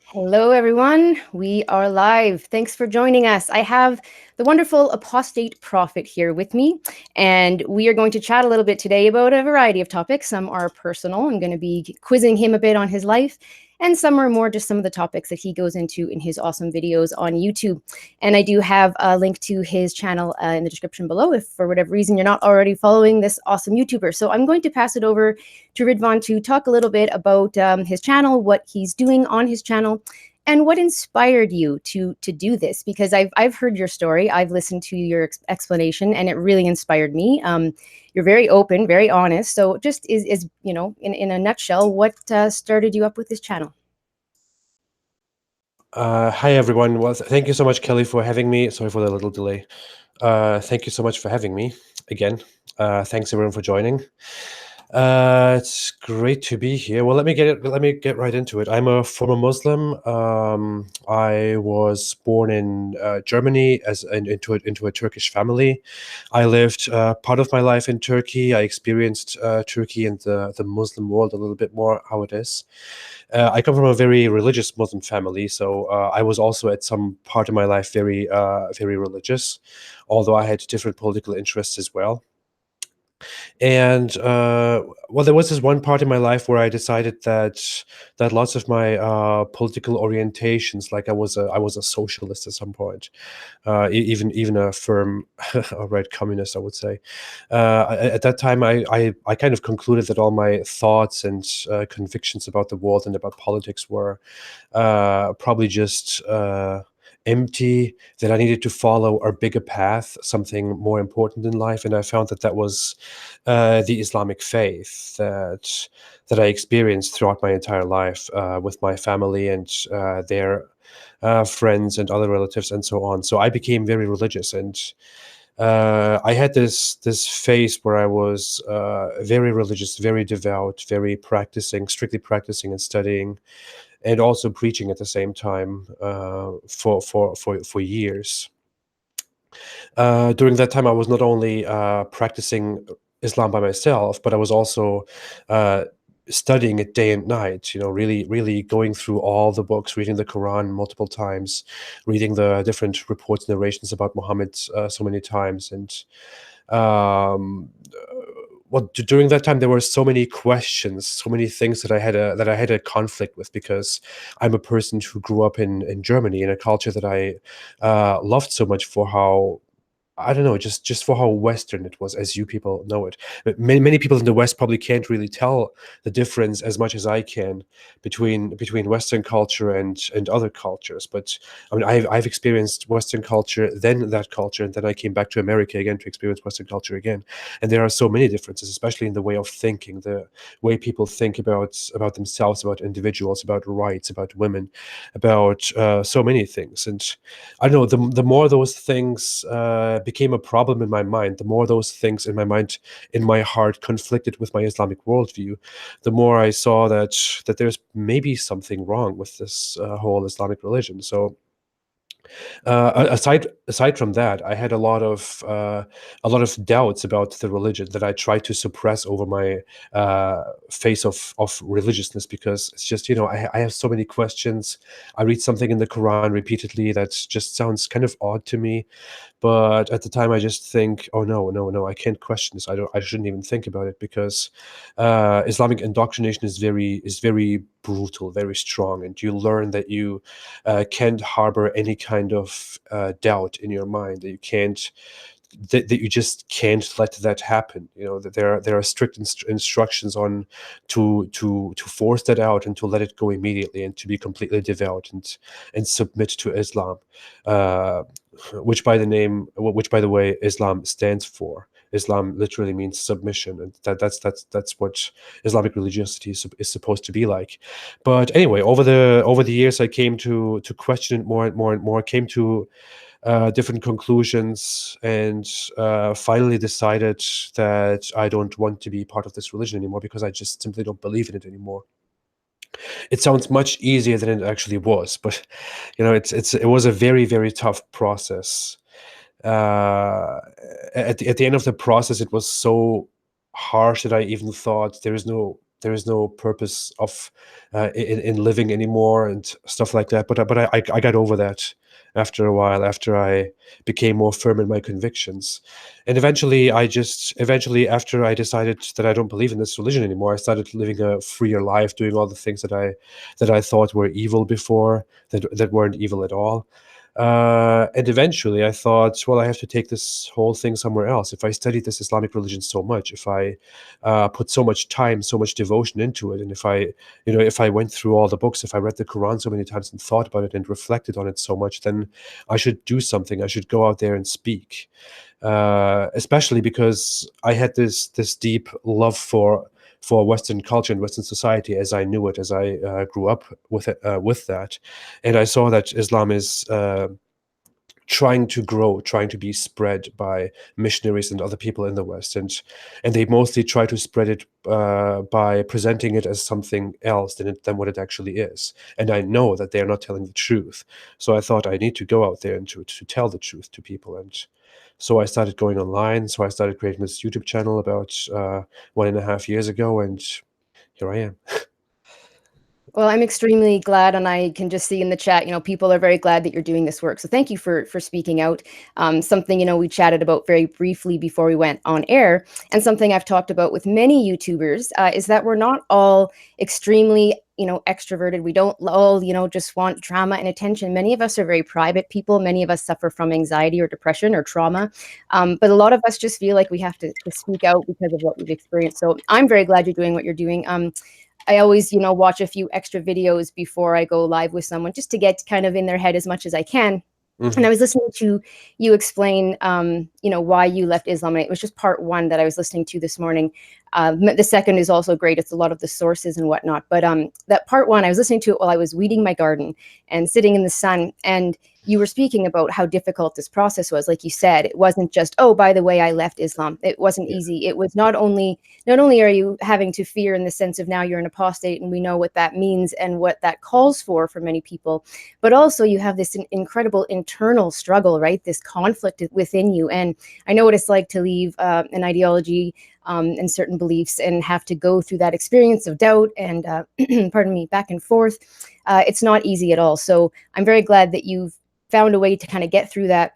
Hello, everyone. We are live. Thanks for joining us. I have the wonderful Apostate Prophet here with me, and we are going to chat a little bit today about a variety of topics. Some are personal. I'm going to be quizzing him a bit on his life, and some are more just some of the topics that he goes into in his awesome videos on YouTube. And I do have a link to his channel in the description below if for whatever reason you're not already following this awesome YouTuber. So I'm going to pass it over to Ridvan to talk a little bit about his channel, what he's doing on his channel, and what inspired you to do this. Because I've heard your story, I've listened to your explanation, and it really inspired me. You're very open, very honest. So just is you know, in a nutshell, what started you up with this channel? Hi everyone. Well, thank you so much, Kelly, for having me. Sorry for the little delay. Thank you so much for having me again. Thanks everyone for joining. It's great to be here. Well, let me get right into it. I'm a former Muslim. I was born in Germany into a Turkish family. I lived part of my life in Turkey. I experienced Turkey and the Muslim world a little bit more, how it is. I come from a very religious Muslim family, so I was also at some part of my life very religious, although I had different political interests as well. And well, there was this one part in my life where I decided that lots of my political orientations, like I was a socialist at some point, even a firm right communist, I would say. At that time, I kind of concluded that all my thoughts and convictions about the world and about politics were probably just empty, that I needed to follow a bigger path, something more important in life. And I found that was the Islamic faith that I experienced throughout my entire life with my family and their friends and other relatives and so on. So I became very religious, and I had this phase where I was very religious, very devout, very strictly practicing and studying, and also preaching at the same time for years. During that time, I was not only practicing Islam by myself, but I was also studying it day and night. You know, really going through all the books, reading the Quran multiple times, reading the different reports, narrations about Muhammad so many times, and well, during that time there were so many questions, so many things that I had a conflict with, because I'm a person who grew up in Germany, in a culture that I loved so much for how, I don't know, just for how Western it was, as you people know it. But many people in the West probably can't really tell the difference as much as I can between Western culture and other cultures. But I mean, I've experienced Western culture, then that culture, and then I came back to America again to experience Western culture again. And there are so many differences, especially in the way of thinking, the way people think about themselves, about individuals, about rights, about women, about so many things. And I don't know, the more those things became a problem in my mind, the more those things in my mind, in my heart, conflicted with my Islamic worldview, the more I saw that there's maybe something wrong with this whole Islamic religion. So aside from that, I had a lot of doubts about the religion that I tried to suppress over my face of religiousness, because it's just, you know, I have so many questions. I read something in the Quran repeatedly that just sounds kind of odd to me, but at the time I just think, oh no, I can't question this. I shouldn't even think about it, because Islamic indoctrination is very brutal, very strong, and you learn that you can't harbor any kind of doubt in your mind, that you can't, that you just can't let that happen. You know, that there are strict instructions on to force that out and to let it go immediately, and to be completely devout and submit to Islam, uh, which by the way Islam stands for. Islam literally means submission, and that's what Islamic religiosity is supposed to be like. But anyway, over the years, I came to question it more and more and more. Came to different conclusions, and finally decided that I don't want to be part of this religion anymore, because I just simply don't believe in it anymore. It sounds much easier than it actually was, but you know, it was a very tough process. At the end of the process, it was so harsh that I even thought there is no there is no purpose of in living anymore and stuff like that. But I got over that after a while, after I became more firm in my convictions. And eventually after I decided that I don't believe in this religion anymore, I started living a freer life, doing all the things that I thought were evil before, that weren't evil at all. And eventually I thought, well, I have to take this whole thing somewhere else. If I studied this Islamic religion so much, if I put so much time, so much devotion into it, and if I went through all the books, if I read the Quran so many times and thought about it and reflected on it so much, then I should do something. I should go out there and speak. Especially because I had this deep love for Western culture and Western society as I knew it, as I grew up with it, with that, and I saw that Islam is trying to grow, trying to be spread by missionaries and other people in the West, and they mostly try to spread it by presenting it as something else than what it actually is. And I know that they are not telling the truth, so I thought I need to go out there and to tell the truth to people. And so I started going online. So I started creating this YouTube channel about 1.5 years ago, and here I am. Well, I'm extremely glad, and I can just see in the chat, people are very glad that you're doing this work. So thank you for speaking out. Something, we chatted about very briefly before we went on air, and something I've talked about with many YouTubers is that we're not all extremely, extroverted. We don't all, just want drama and attention. Many of us are very private people. Many of us suffer from anxiety or depression or trauma. But a lot of us just feel like we have to speak out because of what we've experienced. So I'm very glad you're doing what you're doing. I always, watch a few extra videos before I go live with someone just to get kind of in their head as much as I can. And I was listening to you explain, why you left Islam. And it was just part one that I was listening to this morning. The second is also great. It's a lot of the sources and whatnot. But that part one, I was listening to it while I was weeding my garden and sitting in the sun. And you were speaking about how difficult this process was. Like you said, it wasn't just, oh, by the way, I left Islam. It wasn't easy. It was not only are you having to fear in the sense of now you're an apostate, and we know what that means and what that calls for many people, but also you have this incredible internal struggle, right? This conflict within you. And I know what it's like to leave an ideology and certain beliefs and have to go through that experience of doubt and, pardon me, back and forth. It's not easy at all. So I'm very glad that you've found a way to kind of get through that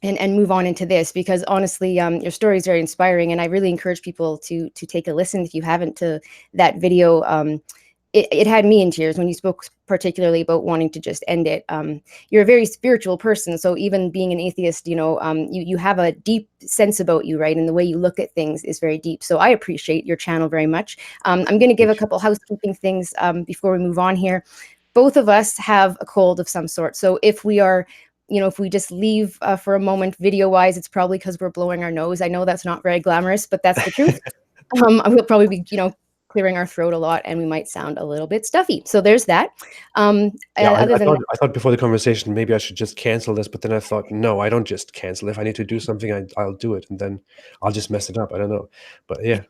and move on into this, because honestly, your story is very inspiring, and I really encourage people to take a listen if you haven't to that video. It had me in tears when you spoke particularly about wanting to just end it. You're a very spiritual person, so even being an atheist, you have a deep sense about you, right? And the way you look at things is very deep. So I appreciate your channel very much. I'm going to give a couple housekeeping things before we move on here. Both of us have a cold of some sort, so if we are if we just leave for a moment video wise, it's probably because we're blowing our nose. I know that's not very glamorous, but that's the truth. We'll probably be, clearing our throat a lot, and we might sound a little bit stuffy. So there's that. Yeah, Other than I thought before the conversation maybe I should just cancel this, but then I thought, no, I don't just cancel. If I need to do something, I'll do it, and then I'll just mess it up. I don't know, but yeah.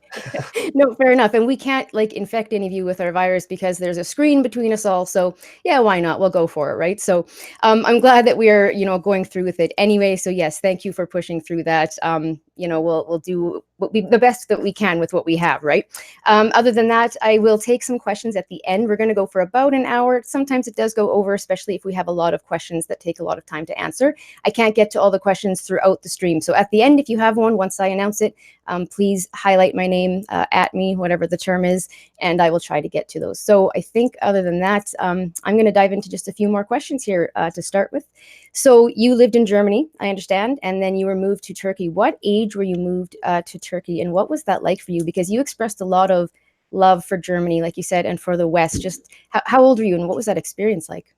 No, fair enough. And we can't infect any of you with our virus because there's a screen between us all. So yeah, why not? We'll go for it, right? So I'm glad that we're going through with it anyway. So yes, thank you for pushing through that. We'll do the best that we can with what we have, right? Other than that, I will take some questions at the end. We're going to go for about an hour. Sometimes it does go over, especially if we have a lot of questions that take a lot of time to answer. I can't get to all the questions throughout the stream. So at the end, if you have one, once I announce it, please highlight my name, at me, whatever the term is, and I will try to get to those. So I think other than that, I'm going to dive into just a few more questions here to start with. So you lived in Germany, I understand, and then you were moved to Turkey. What age were you moved to Turkey, and what was that like for you? Because you expressed a lot of love for Germany, like you said, and for the West. Just how old were you, and what was that experience like?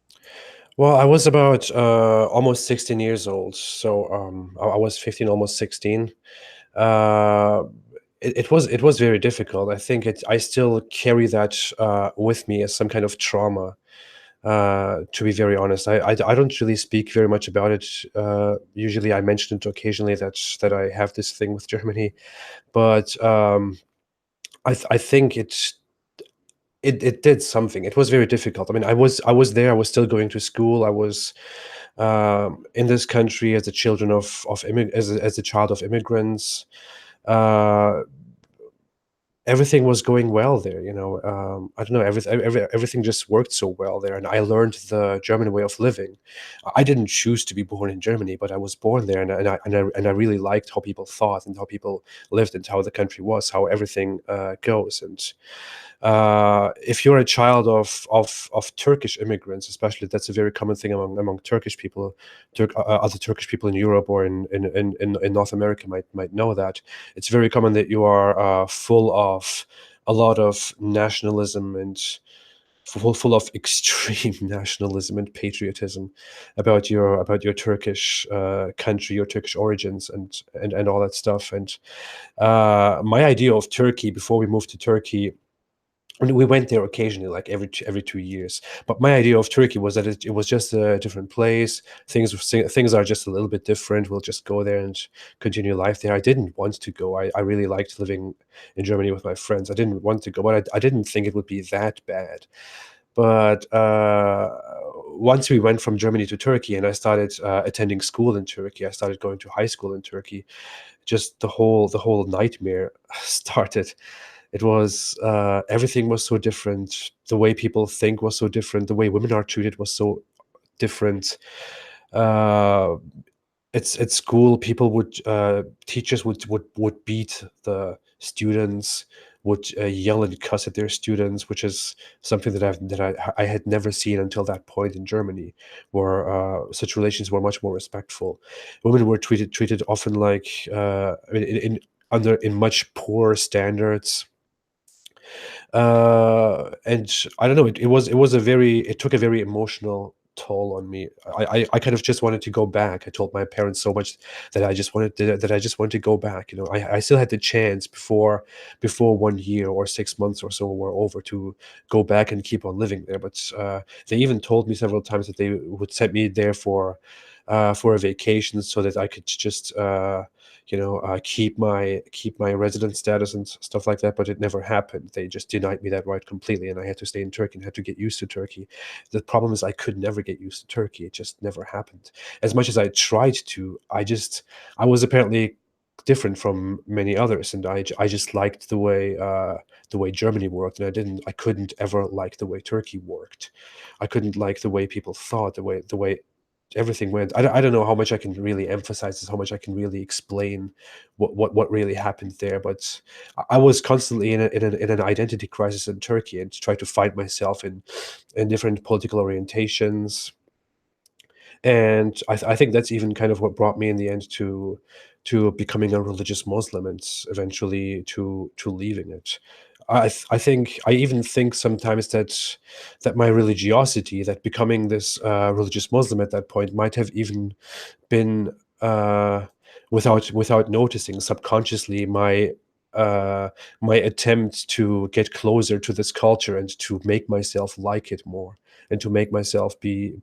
Well, I was about almost 16 years old, so I was 15, almost 16. Uh, it was very difficult. I think I still carry that with me as some kind of trauma. To be very honest, I don't really speak very much about it. Usually, I mention it occasionally that I have this thing with Germany, but I think it did something. It was very difficult. I mean, I was there. I was still going to school. I was in this country as a children as a child of immigrants. Uh, everything was going well there. I don't know, everything just worked so well there, and I learned the German way of living. I didn't choose to be born in Germany, but I was born there, and I really liked how people thought and how people lived and how the country was, how everything goes. And if you're a child of Turkish immigrants, especially, that's a very common thing among Turkish people. Other Turkish people in Europe or in North America might know that it's very common that you are full of a lot of nationalism and full of extreme nationalism and patriotism about your Turkish country, your Turkish origins, and all that stuff. And my idea of Turkey before we moved to Turkey, and we went there occasionally, like every 2 years. But my idea of Turkey was that it was just a different place. Things are just a little bit different. We'll just go there and continue life there. I didn't want to go. I really liked living in Germany with my friends. I didn't want to go, but I didn't think it would be that bad. But once we went from Germany to Turkey, and I started attending school in Turkey, I started going to high school in Turkey. Just the whole nightmare started. It was everything was so different. The way people think was so different. The way women are treated was so different. Uh, at school, people teachers would beat the students, would yell and cuss at their students, which is something that I had never seen until that point in Germany, where such relations were much more respectful. Women were treated often like in much poorer standards. And I don't know, it took a very emotional toll on me. I kind of just wanted to go back. I told my parents so much that I just wanted to go back. I still had the chance before 1 year or 6 months or so were over to go back and keep on living there. But they even told me several times that they would send me there for a vacation so that I could just keep my resident status and stuff like that. But it never happened. They just denied me that right completely, and I had to stay in Turkey and had to get used to Turkey. The problem is I could never get used to Turkey. It just never happened. As much as I tried to, I was apparently different from many others, and I just liked the way Germany worked, and I couldn't ever like the way Turkey worked. I couldn't like the way people thought, the way everything went. I don't know how much I can really emphasize this, how much I can really explain what really happened there. But I was constantly in an identity crisis in Turkey, and tried to find myself in different political orientations. And I think that's even kind of what brought me in the end to becoming a religious Muslim, and eventually to leaving it. I even think sometimes that my religiosity, that becoming this religious Muslim at that point, might have even been without noticing, subconsciously, uh, my attempt to get closer to this culture and to make myself like it more, and to make myself be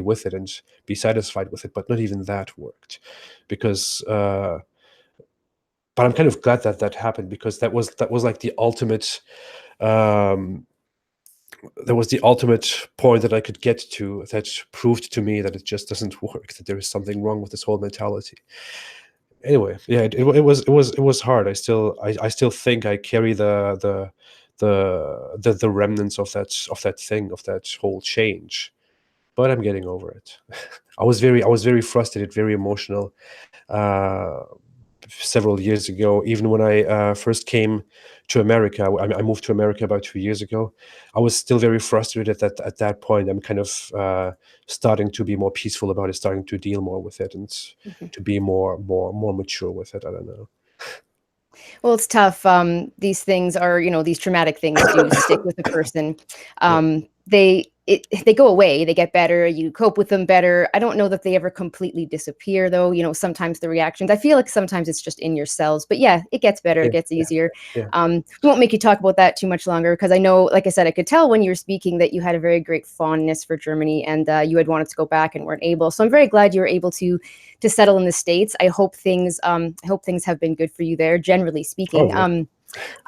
with it and be satisfied with it. But not even that worked, because but I'm kind of glad that happened, because that was like the ultimate um that was the ultimate point that I could get to, that proved to me that it just doesn't work, that there is something wrong with this whole mentality. Anyway, yeah, it was hard. I still think I carry the remnants of that thing, of that whole change, but I'm getting over it. I was very frustrated, very emotional, uh, several years ago. Even when I first came to America, I moved to America about 2 years ago. I was still very frustrated at that point. I'm kind of starting to be more peaceful about it, starting to deal more with it, and Mhm. to be more mature with it. I don't know. Well, it's tough. These things are, these traumatic things do stick with a person. Yeah. They go away, they get better, you cope with them better. I don't know that they ever completely disappear, though. Sometimes the reactions, I feel like sometimes it's just in your cells. But yeah, it gets better, it Yeah. gets Yeah. easier. Yeah. We won't make you talk about that too much longer, because I know, like I said, I could tell when you were speaking that you had a very great fondness for Germany, and you had wanted to go back and weren't able. So I'm very glad you were able to settle in the States. I hope things have been good for you there, generally Oh speaking. yeah.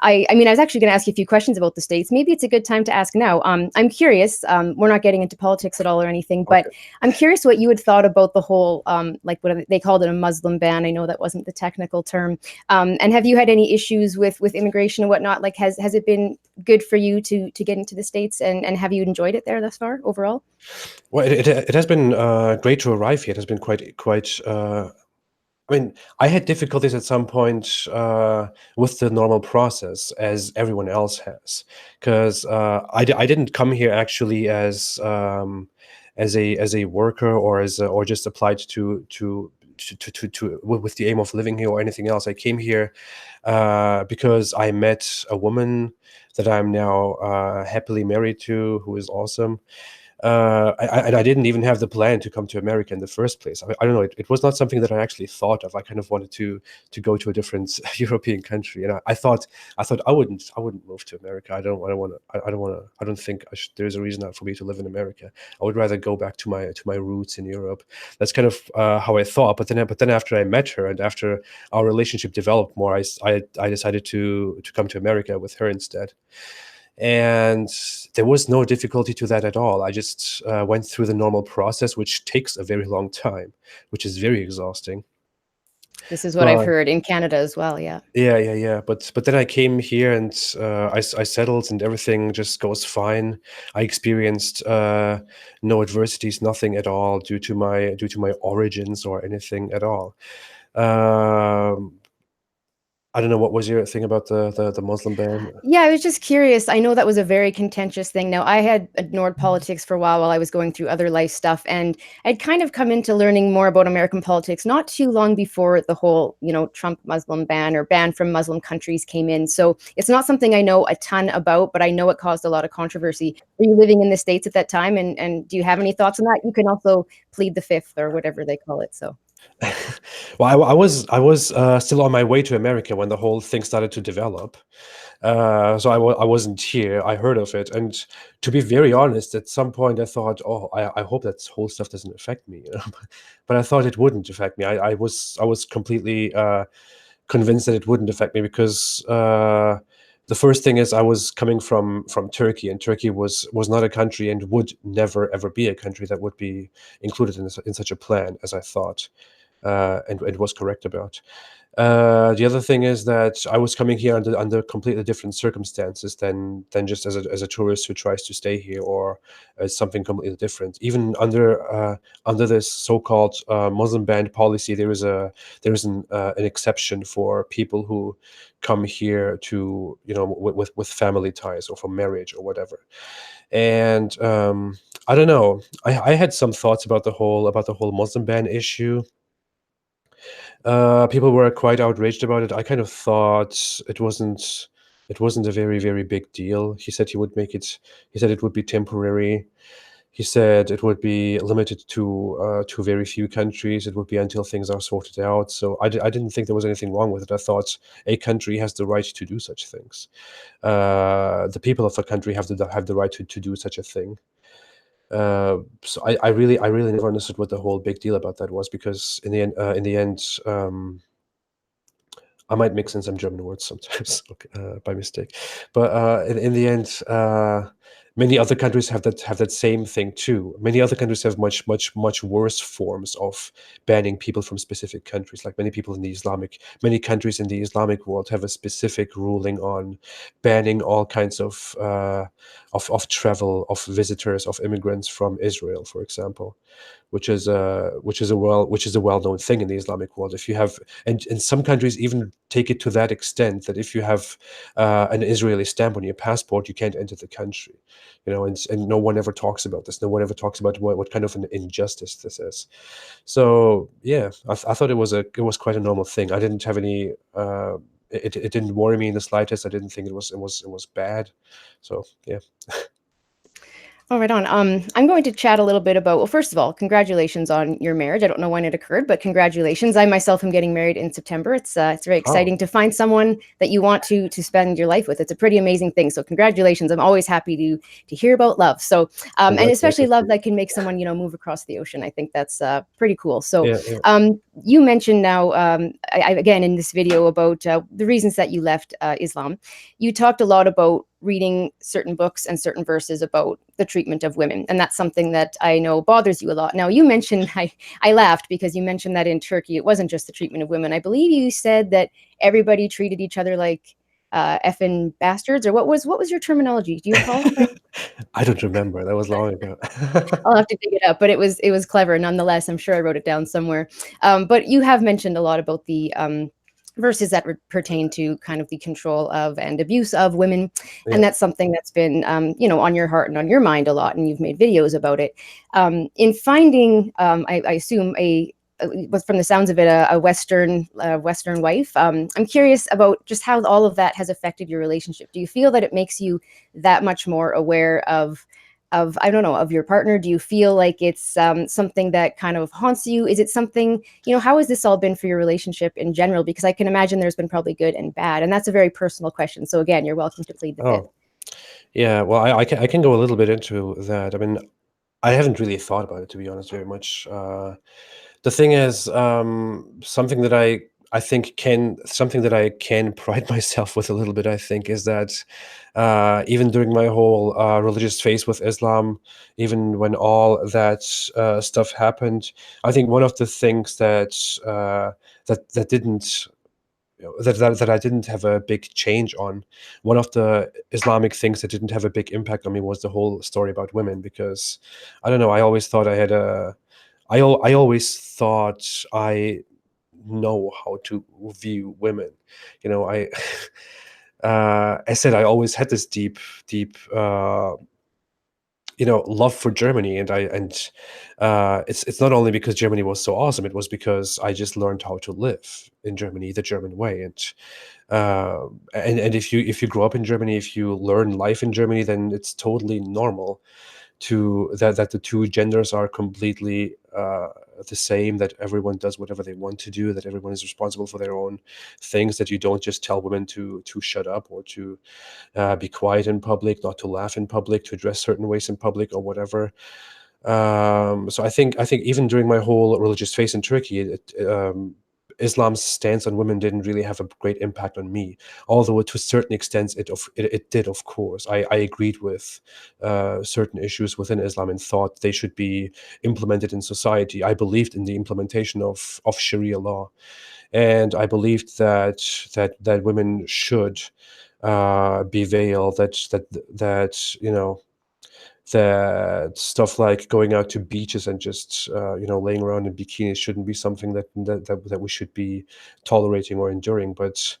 I mean, I was actually going to ask you a few questions about the states. Maybe it's a good time to ask now. I'm curious. We're not getting into politics at all or anything, but Okay. I'm curious what you had thought about the whole, like what they called it, a Muslim ban. I know that wasn't the technical term. And have you had any issues with immigration and whatnot? Like, has it been good for you to get into the states, and have you enjoyed it there thus far overall? Well, it has been great to arrive here. It has been quite. I mean, I had difficulties at some point with the normal process, as everyone else has, because I didn't come here actually as a worker or or just applied to with the aim of living here or anything else. I came here because I met a woman that I'm now happily married to, who is awesome. And I didn't even have the plan to come to America in the first place. I don't know. It was not something that I actually thought of. I kind of wanted to go to a different European country, and I thought I wouldn't move to America. I don't think there's a reason for me to live in America. I would rather go back to my roots in Europe. That's kind of how I thought. But then after I met her and after our relationship developed more, I decided to come to America with her instead. And there was no difficulty to that at all. I just went through the normal process, which takes a very long time, which is very exhausting. This is what I've But heard in Canada as well. Yeah. yeah. But then I came here and I settled, and everything just goes fine. I experienced no adversities, nothing at all, due to my origins or anything at all. Um, I don't know, what was your thing about the Muslim ban? Yeah, I was just curious. I know that was a very contentious thing. Now, I had ignored politics for a while I was going through other life stuff, and I'd kind of come into learning more about American politics not too long before the whole, Trump Muslim ban or ban from Muslim countries came in. So it's not something I know a ton about, but I know it caused a lot of controversy. Were you living in the States at that time? And do you have any thoughts on that? You can also plead the fifth or whatever they call it. So. Well, I was still on my way to America when the whole thing started to develop. So I wasn't here. I heard of it, and to be very honest, at some point I thought, oh, I hope that whole stuff doesn't affect me. But I thought it wouldn't affect me. I was completely convinced that it wouldn't affect me because the first thing is I was coming from Turkey, and Turkey was not a country and would never ever be a country that would be included in such a plan as I thought, and was correct about. The other thing is that I was coming here under completely different circumstances than just as a tourist who tries to stay here, or as something completely different. Even under this so-called Muslim ban policy, there is an exception for people who come here to, with family ties or for marriage or whatever. And I don't know. I had some thoughts about the whole Muslim ban issue. People were quite outraged about it. I kind of thought it wasn't a very, very big deal. He said it would be temporary. He said it would be limited to very few countries. It would be until things are sorted out. So I didn't think there was anything wrong with it. I thought a country has the right to do such things. The people of a country have the right to do such a thing. So I really never understood what the whole big deal about that was, because in the end, I might mix in some German words sometimes, okay, by mistake. But in the end, many other countries have that same thing too. Many other countries have much worse forms of banning people from specific countries. Like many countries in the Islamic world have a specific ruling on banning all kinds of travel, of visitors, of immigrants from Israel, for example, which is a well-known thing in the Islamic world. If you have, and some countries even take it to that extent that if you have an Israeli stamp on your passport, you can't enter the country. And no one ever talks about this. No one ever talks about what kind of an injustice this is. So yeah, I thought it was quite a normal thing. I didn't have any. It didn't worry me in the slightest. I didn't think it was bad. So yeah. Oh, right on. I'm going to chat a little bit about, well, first of all, congratulations on your marriage. I don't know when it occurred, but congratulations. I myself am getting married in September. It's very Oh, exciting to find someone that you want to spend your life with. It's a pretty amazing thing. So congratulations. I'm always happy to hear about love. So and especially congratulations to love you. that can make someone, move across the ocean. I think that's pretty cool. So Yeah, yeah, you mentioned now again in this video about the reasons that you left Islam. You talked a lot about reading certain books and certain verses about the treatment of women, and that's something that I know bothers you a lot. Now, you mentioned I laughed because you mentioned that in Turkey it wasn't just the treatment of women. I believe you said that everybody treated each other like effing bastards, or what was your terminology? Do you recall? I don't remember. That was long ago. I'll have to dig it up, but it was clever nonetheless. I'm sure I wrote it down somewhere. But you have mentioned a lot about the verses that pertain to kind of the control of and abuse of women, and Yeah. that's something that's been on your heart and on your mind a lot, and you've made videos about it. In finding, I assume was from the sounds of it a Western wife. I'm curious about just how all of that has affected your relationship. Do you feel that it makes you that much more aware of I don't know, of your partner? Do you feel like it's something that kind of haunts you? Is it something, how has this all been for your relationship in general? Because I can imagine there's been probably good and bad, and that's a very personal question. So again, you're welcome to plead the fifth. Oh, yeah. Well, I can go a little bit into that. I mean, I haven't really thought about it, to be honest, very much. The thing is, something that I can pride myself with a little bit, I think, is that even during my whole religious phase with Islam, even when all that stuff happened, I think one of the things that didn't that I didn't have a big change on. One of the Islamic things that didn't have a big impact on me was the whole story about women, because I don't know, I always thought I had a I always thought I know how to view women. I I said I always had this deep love for Germany, and it's not only because Germany was so awesome, it was because I just learned how to live in Germany the German way. And if you grow up in Germany, if you learn life in Germany, then it's totally normal to that the two genders are completely the same, that everyone does whatever they want to do, that everyone is responsible for their own things, that you don't just tell women to shut up, or to be quiet in public, not to laugh in public, to dress certain ways in public, or whatever. So I think even during my whole religious phase in Turkey, Islam's stance on women didn't really have a great impact on me, although to a certain extent it did, of course. I agreed with certain issues within Islam and thought they should be implemented in society. I believed in the implementation of Sharia law, and I believed that women should be veiled, that that stuff like going out to beaches and just laying around in bikinis shouldn't be something that we should be tolerating or enduring. But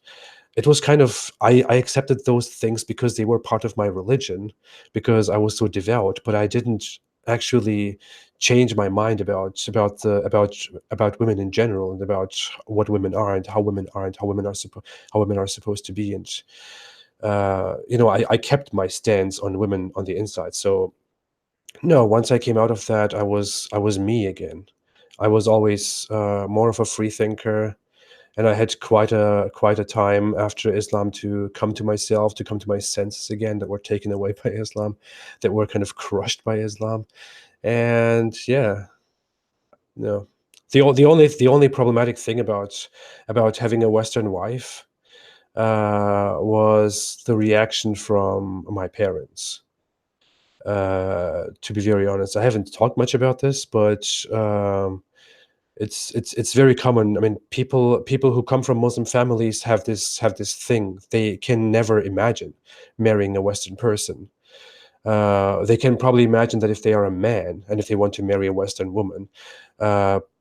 it was kind of, I accepted those things because they were part of my religion, because I was so devout, but I didn't actually change my mind about women in general, and about what women are, and how women are, and how women are supposed to be. And I kept my stance on women on the inside. So no, once I came out of that, I was me again. I was always more of a free thinker, and I had quite a time after Islam to come to myself, to come to my senses again, that were taken away by Islam, that were kind of crushed by Islam. And yeah, no. The only problematic thing about having a Western wife was the reaction from my parents. To be very honest, I haven't talked much about this, but it's very common. I mean, people who come from Muslim families have this thing. They can never imagine marrying a Western person. They can probably imagine that if they are a man and if they want to marry a Western woman,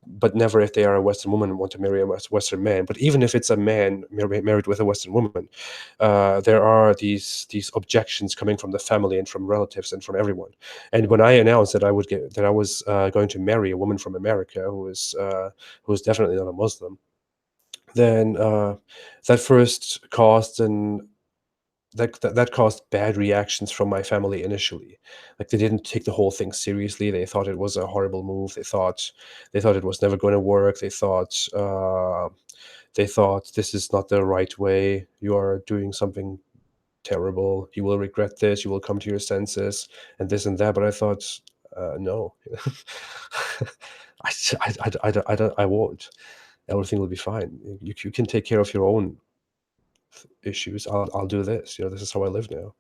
but never if they are a Western woman and want to marry a Western man. But even if it's a man married with a Western woman, there are these objections coming from the family and from relatives and from everyone. And when I announced that I was going to marry a woman from America who is definitely not a Muslim, then that first caused that caused bad reactions from my family initially. Like, they didn't take the whole thing seriously. They thought it was a horrible move. They thought it was never going to work. They thought this is not the right way. You are doing something terrible. You will regret this. You will come to your senses, and this and that. But I thought, no, I won't. Everything will be fine. You can take care of your own issues. I'll do this. This is how I live now.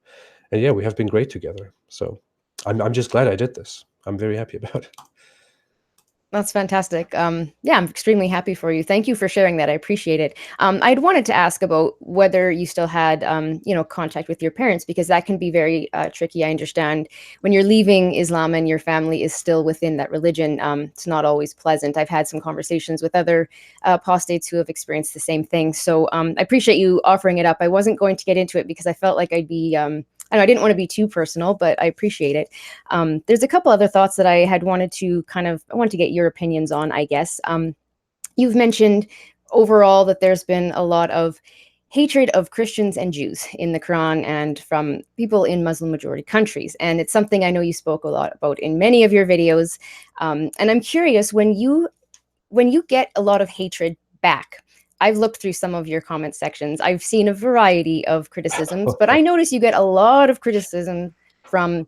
And yeah, we have been great together. So I'm just glad I did this. I'm very happy about it. That's fantastic. Yeah, I'm extremely happy for you. Thank you for sharing that. I appreciate it. I'd wanted to ask about whether you still had, contact with your parents, because that can be very tricky. I understand when you're leaving Islam and your family is still within that religion. It's not always pleasant. I've had some conversations with other apostates who have experienced the same thing. So I appreciate you offering it up. I wasn't going to get into it because I felt like I'd be. I didn't want to be too personal, but I appreciate it. There's a couple other thoughts that I had wanted to I wanted to get your opinions on, I guess. You've mentioned overall that there's been a lot of hatred of Christians and Jews in the Quran and from people in Muslim majority countries. And it's something I know you spoke a lot about in many of your videos. And I'm curious, when you get a lot of hatred back, I've looked through some of your comment sections. I've seen a variety of criticisms, but I notice you get a lot of criticism from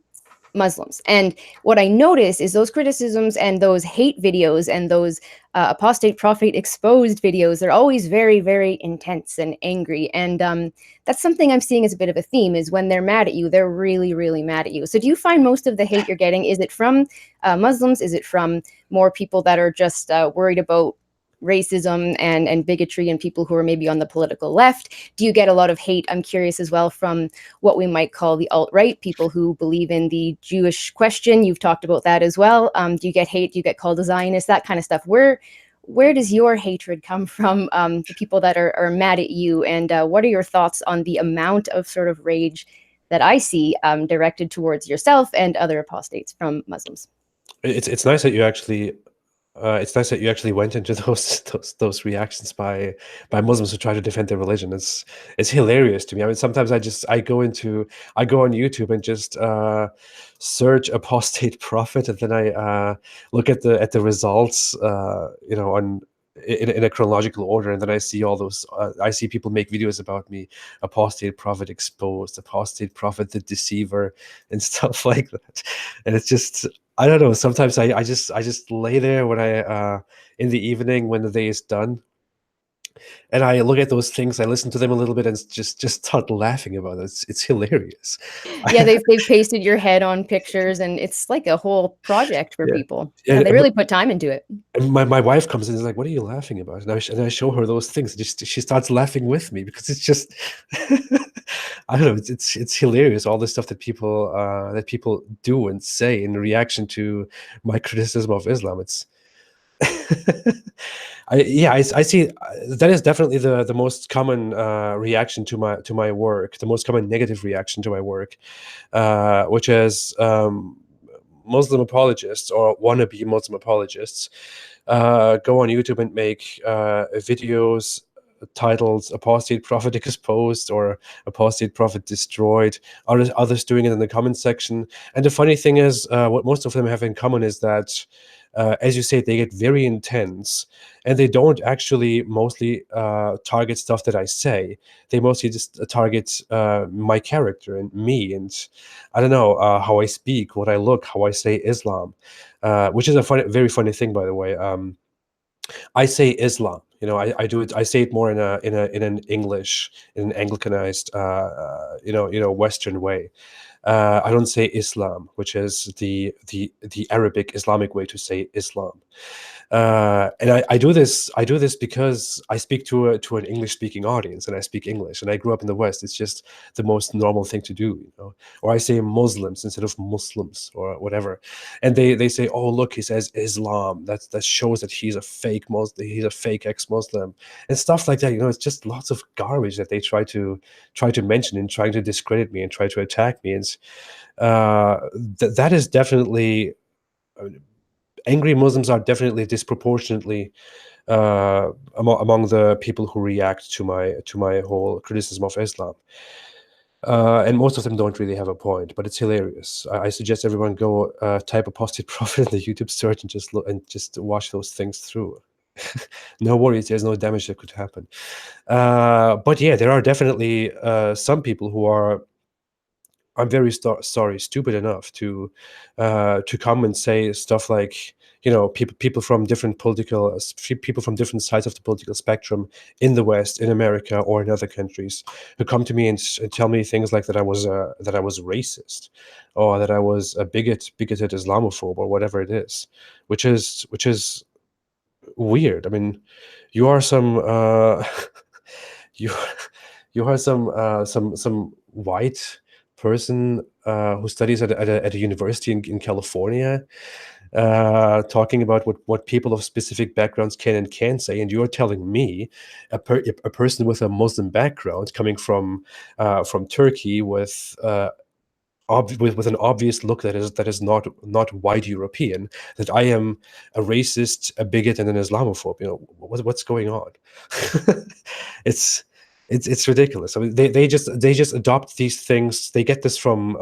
Muslims. And what I notice is those criticisms and those hate videos and those apostate prophet exposed videos, they're always very, very intense and angry. And that's something I'm seeing as a bit of a theme, is when they're mad at you, they're really, really mad at you. So do you find most of the hate you're getting, is it from Muslims? Is it from more people that are just worried about racism and bigotry and people who are maybe on the political left? Do you get a lot of hate, I'm curious, as well, from what we might call the alt-right, people who believe in the Jewish question? You've talked about that as well. Do you get hate? Do you get called a Zionist? That kind of stuff. Where does your hatred come from, the people that are mad at you? And what are your thoughts on the amount of sort of rage that I see directed towards yourself and other apostates from Muslims? It's nice that you actually went into those reactions by Muslims who try to defend their religion. It's hilarious to me. I mean, sometimes I go on YouTube and just search apostate prophet, and then I look at the results, on in a chronological order, and then I see all those. I see people make videos about me: apostate prophet exposed, apostate prophet the deceiver, and stuff like that. And it's just, I don't know. Sometimes I just lay there when I in the evening when the day is done, and I look at those things. I listen to them a little bit and just start laughing about it. It's hilarious. Yeah, they've pasted your head on pictures, and it's like a whole project for Yeah, people. yeah. Yeah, they really put time into it. And my wife comes in and is like, "What are you laughing about?" And I show her those things. And just she starts laughing with me because it's just I don't know. It's hilarious, all the stuff that people do and say in reaction to my criticism of Islam. It's I see that is definitely the most common reaction to my work, the most common negative reaction to my work, which is Muslim apologists or wannabe Muslim apologists go on YouTube and make videos titled "Apostate Prophet Exposed" or "Apostate Prophet Destroyed." Others doing it in the comment section. And the funny thing is, what most of them have in common is that, as you say, they get very intense, and they don't actually mostly target stuff that I say. They mostly just target my character and me, and I don't know, how I speak, what I look, how I say Islam, which is a very funny thing, by the way. I say Islam. I do it. I say it more in an English, in an Anglicanized, Western way. I don't say Islam, which is the Arabic Islamic way to say Islam. And I do this. I do this because I speak to an English speaking audience, and I speak English, and I grew up in the West. It's just the most normal thing to do. Or I say Muslims instead of Muslims or whatever, and they say, "Oh, look, he says Islam. That shows that he's a fake Muslim. He's a fake ex-Muslim," and stuff like that. It's just lots of garbage that they try to mention and trying to discredit me and try to attack me. And that is definitely, angry Muslims are definitely disproportionately among the people who react to my whole criticism of Islam. And most of them don't really have a point, but it's hilarious. I suggest everyone go type apostate prophet in the YouTube search and just look and just watch those things through. No worries, there's no damage that could happen. But yeah, there are definitely some people who are, I'm very sorry, stupid enough to come and say stuff like, people from different people from different sides of the political spectrum in the West, in America, or in other countries, who come to me and tell me things like that I was racist, or that I was a bigoted Islamophobe, or whatever it is, which is weird. I mean, you are some you you are some white person who studies at a university in California, talking about what people of specific backgrounds can and can't say, and you're telling me, a person with a Muslim background, coming from Turkey, with an obvious look that is not white European, that I am a racist, a bigot, and an Islamophobe. What's going on? it's it's ridiculous. I mean, they just adopt these things. They get this from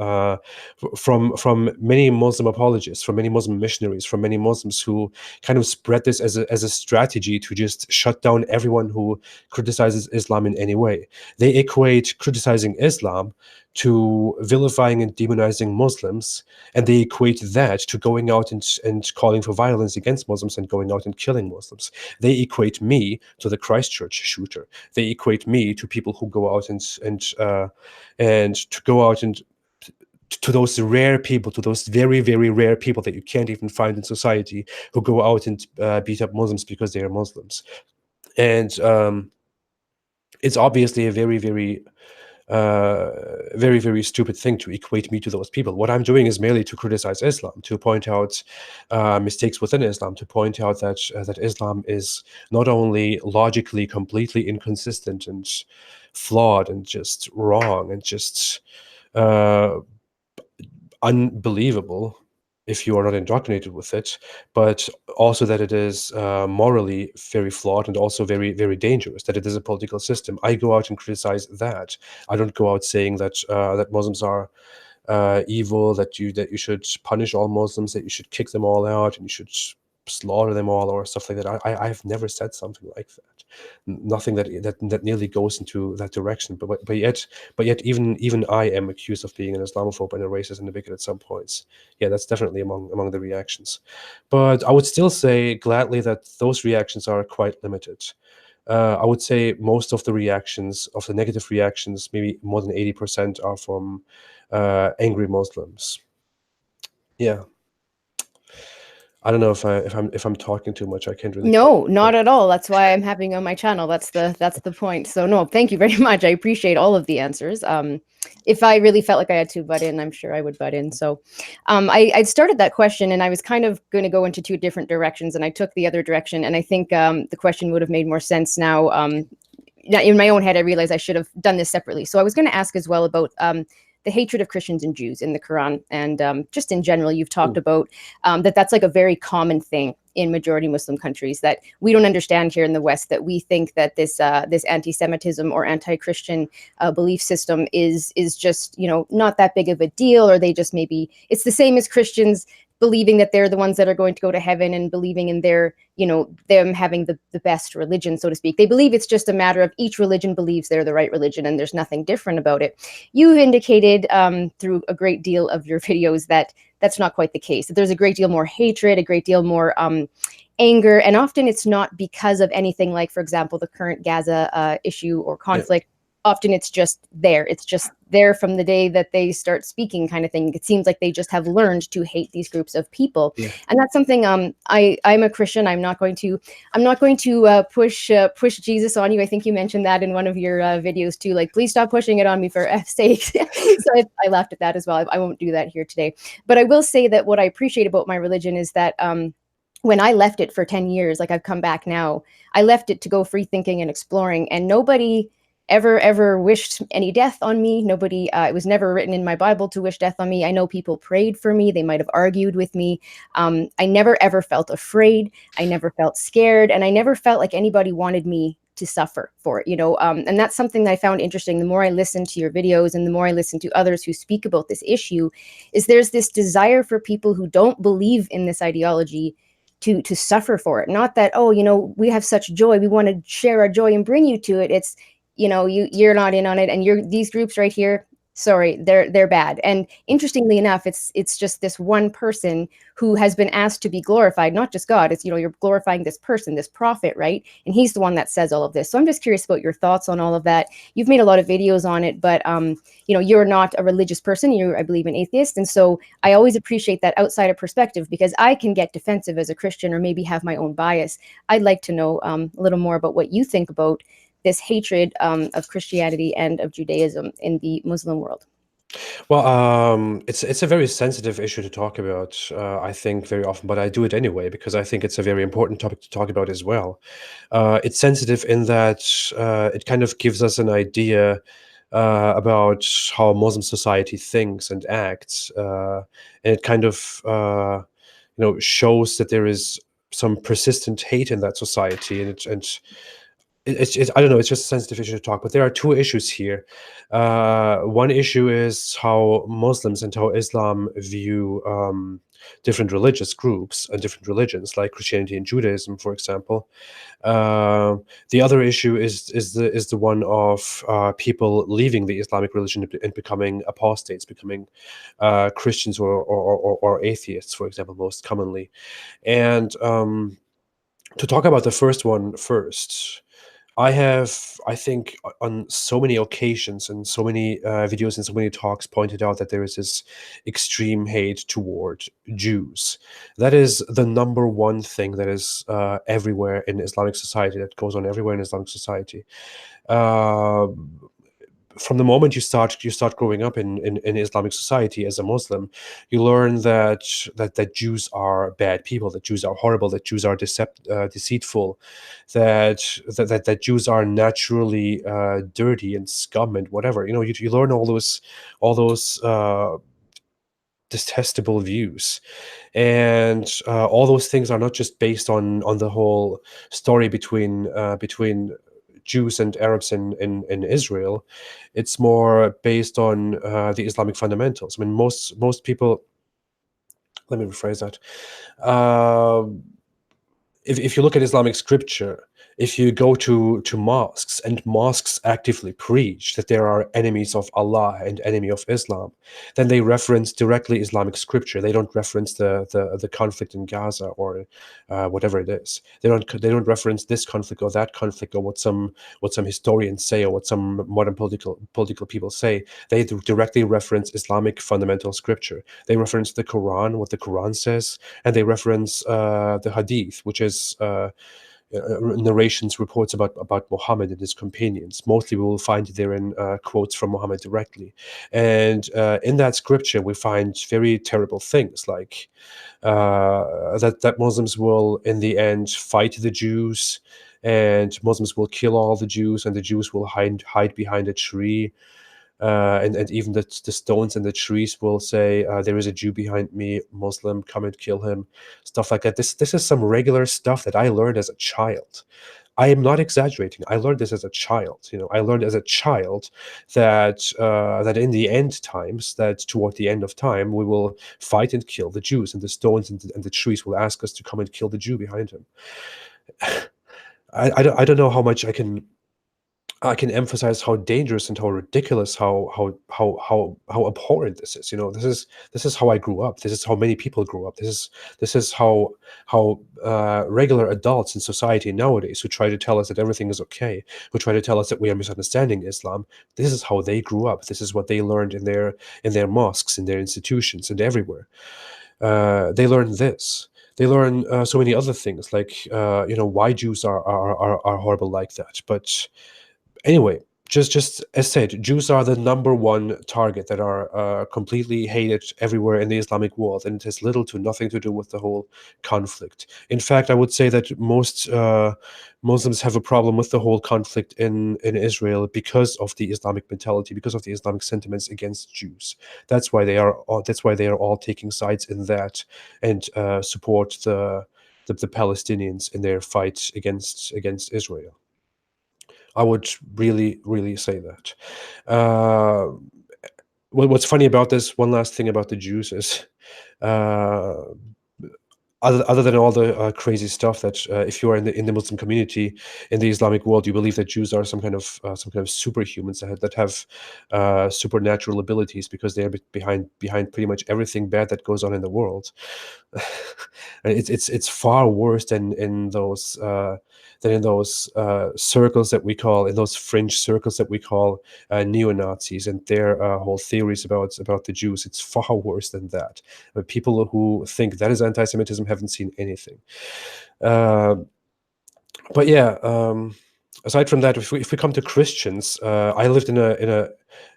many Muslim apologists, from many Muslim missionaries, from many Muslims who kind of spread this as a strategy to just shut down everyone who criticizes Islam in any way. They equate criticizing Islam to vilifying and demonizing Muslims, and they equate that to going out and calling for violence against Muslims and going out and killing Muslims. They equate me to the Christchurch shooter. They equate me to people who go out and to go out and to those rare people, to those very, very rare people that you can't even find in society, who go out and beat up Muslims because they are Muslims. And it's obviously a very, very, very stupid thing to equate me to those people. What I'm doing is merely to criticize Islam, to point out mistakes within Islam, to point out that Islam is not only logically completely inconsistent and flawed and just wrong and just uh, unbelievable if you are not indoctrinated with it, but also that it is morally very flawed and also very, very dangerous, that it is a political system. I go out and criticize that. I don't go out saying that Muslims are evil, that you should punish all Muslims, that you should kick them all out, and you should slaughter them all, or stuff like that. I've never said something like that. Nothing that nearly goes into that direction. But yet even I am accused of being an Islamophobe and a racist and a bigot at some points. Yeah, that's definitely among the reactions. But I would still say gladly that those reactions are quite limited. I would say most of the reactions, of the negative reactions, maybe more than 80%, are from angry Muslims. Yeah. I don't know if I'm talking too much. I can't really. No, not at all. That's why I'm having you on my channel. That's the point. So no, thank you very much. I appreciate all of the answers. If I really felt like I had to butt in, I'm sure I would butt in. So I started that question and I was kind of going to go into two different directions, and I took the other direction. And I think the question would have made more sense now. In my own head, I realized I should have done this separately. So I was going to ask as well about the hatred of Christians and Jews in the Quran. And just in general, you've talked about that's like a very common thing in majority Muslim countries, that we don't understand here in the West, that we think that this anti-Semitism or anti-Christian belief system is just, not that big of a deal, or they just maybe, it's the same as Christians believing that they're the ones that are going to go to heaven and believing in their, them having the best religion, so to speak. They believe it's just a matter of each religion believes they're the right religion and there's nothing different about it. You've indicated through a great deal of your videos that that's not quite the case, that there's a great deal more hatred, a great deal more anger, and often it's not because of anything like, for example, the current Gaza issue or conflict. Often it's just there. It's just there from the day that they start speaking, kind of thing. It seems like they just have learned to hate these groups of people, and that's something. I'm a Christian. I'm not going to push Jesus on you. I think you mentioned that in one of your videos too. Like, please stop pushing it on me for F's sake. So I laughed at that as well. I won't do that here today. But I will say that what I appreciate about my religion is that when I left it for 10 years, like I've come back now, I left it to go free thinking and exploring, and nobody ever wished any death on me. Nobody, it was never written in my Bible to wish death on me. I know people prayed for me. They might have argued with me. I never ever felt afraid. I never felt scared. And I never felt like anybody wanted me to suffer for it, and that's something that I found interesting. The more I listen to your videos and the more I listen to others who speak about this issue, is there's this desire for people who don't believe in this ideology to suffer for it. Not that, oh, we have such joy, we want to share our joy and bring you to it. It's, you're not in on it, and you're these groups right here, sorry, they're bad. And interestingly enough, it's just this one person who has been asked to be glorified, not just God. It's, you're glorifying this person, this prophet, right? And he's the one that says all of this. So I'm just curious about your thoughts on all of that. You've made a lot of videos on it, but you're not a religious person. You're, I believe, an atheist. And so I always appreciate that outsider perspective, because I can get defensive as a Christian or maybe have my own bias. I'd like to know a little more about what you think about this hatred of Christianity and of Judaism in the Muslim world. Well, it's a very sensitive issue to talk about, I think, very often, but I do it anyway because I think it's a very important topic to talk about as well. It's sensitive in that it kind of gives us an idea about how Muslim society thinks and acts, and it kind of shows that there is some persistent hate in that society, and it's I don't know. It's just a sensitive issue to talk, but there are two issues here. One issue is how Muslims and how Islam view different religious groups and different religions, like Christianity and Judaism, for example. The other issue is the one of people leaving the Islamic religion and becoming apostates, becoming Christians or atheists, for example, most commonly. And to talk about the first one first. I have, I think, on so many occasions and so many videos and so many talks pointed out that there is this extreme hate toward Jews. That is the number one thing that is everywhere in Islamic society, that goes on everywhere in Islamic society. Uh, from the moment you start growing up in Islamic society as a Muslim, you learn that Jews are bad people, that Jews are horrible, that Jews are deceitful, that Jews are naturally dirty and scum and whatever. You learn all those detestable views, and all those things are not just based on the whole story between Jews and Arabs in Israel. It's more based on the Islamic fundamentals. I mean, most people. Let me rephrase that. If you look at Islamic scripture, if you go to mosques and mosques actively preach that there are enemies of Allah and enemy of Islam, then they reference directly Islamic scripture. They don't reference the conflict in Gaza or whatever it is. They don't reference this conflict or that conflict or what some historians say or what some modern political people say. They directly reference Islamic fundamental scripture. They reference the Quran, what the Quran says, and they reference the Hadith, which is narrations, reports about Muhammad and his companions. Mostly we will find therein quotes from Muhammad directly. And in that scripture, we find very terrible things like that Muslims will, in the end, fight the Jews, and Muslims will kill all the Jews, and the Jews will hide behind a tree. And even the stones and the trees will say, there is a Jew behind me, Muslim, come and kill him, stuff like that. This is some regular stuff that I learned as a child. I am not exaggerating. I learned this as a child. I learned as a child that in the end times, that toward the end of time, we will fight and kill the Jews, and the stones and the trees will ask us to come and kill the Jew behind him. I don't know how much I can emphasize how dangerous and how ridiculous, how abhorrent this is. This is how I grew up. This is how many people grew up. This is how regular adults in society nowadays, who try to tell us that everything is okay, who try to tell us that we are misunderstanding Islam. This is how they grew up. This is what they learned in their mosques, in their institutions, and everywhere. They learn this. They learn so many other things, like why Jews are horrible like that, but. Anyway, just as said, Jews are the number one target that are completely hated everywhere in the Islamic world, and it has little to nothing to do with the whole conflict. In fact, I would say that most Muslims have a problem with the whole conflict in Israel because of the Islamic mentality, because of the Islamic sentiments against Jews. That's why they are all taking sides in that and support the Palestinians in their fight against Israel. I would really, really say that. Uh, what's funny about this, one last thing about the Jews is, uh, other than all the crazy stuff that if you are in the Muslim community in the Islamic world, you believe that Jews are some kind of superhumans that have supernatural abilities because they are behind pretty much everything bad that goes on in the world. And it's far worse than in those circles that we call, in those fringe circles that we call neo-Nazis and their whole theories about the Jews. It's far worse than that. People who think that is anti-Semitism haven't seen anything. Uh, but yeah, aside from that, if we come to Christians, I lived in a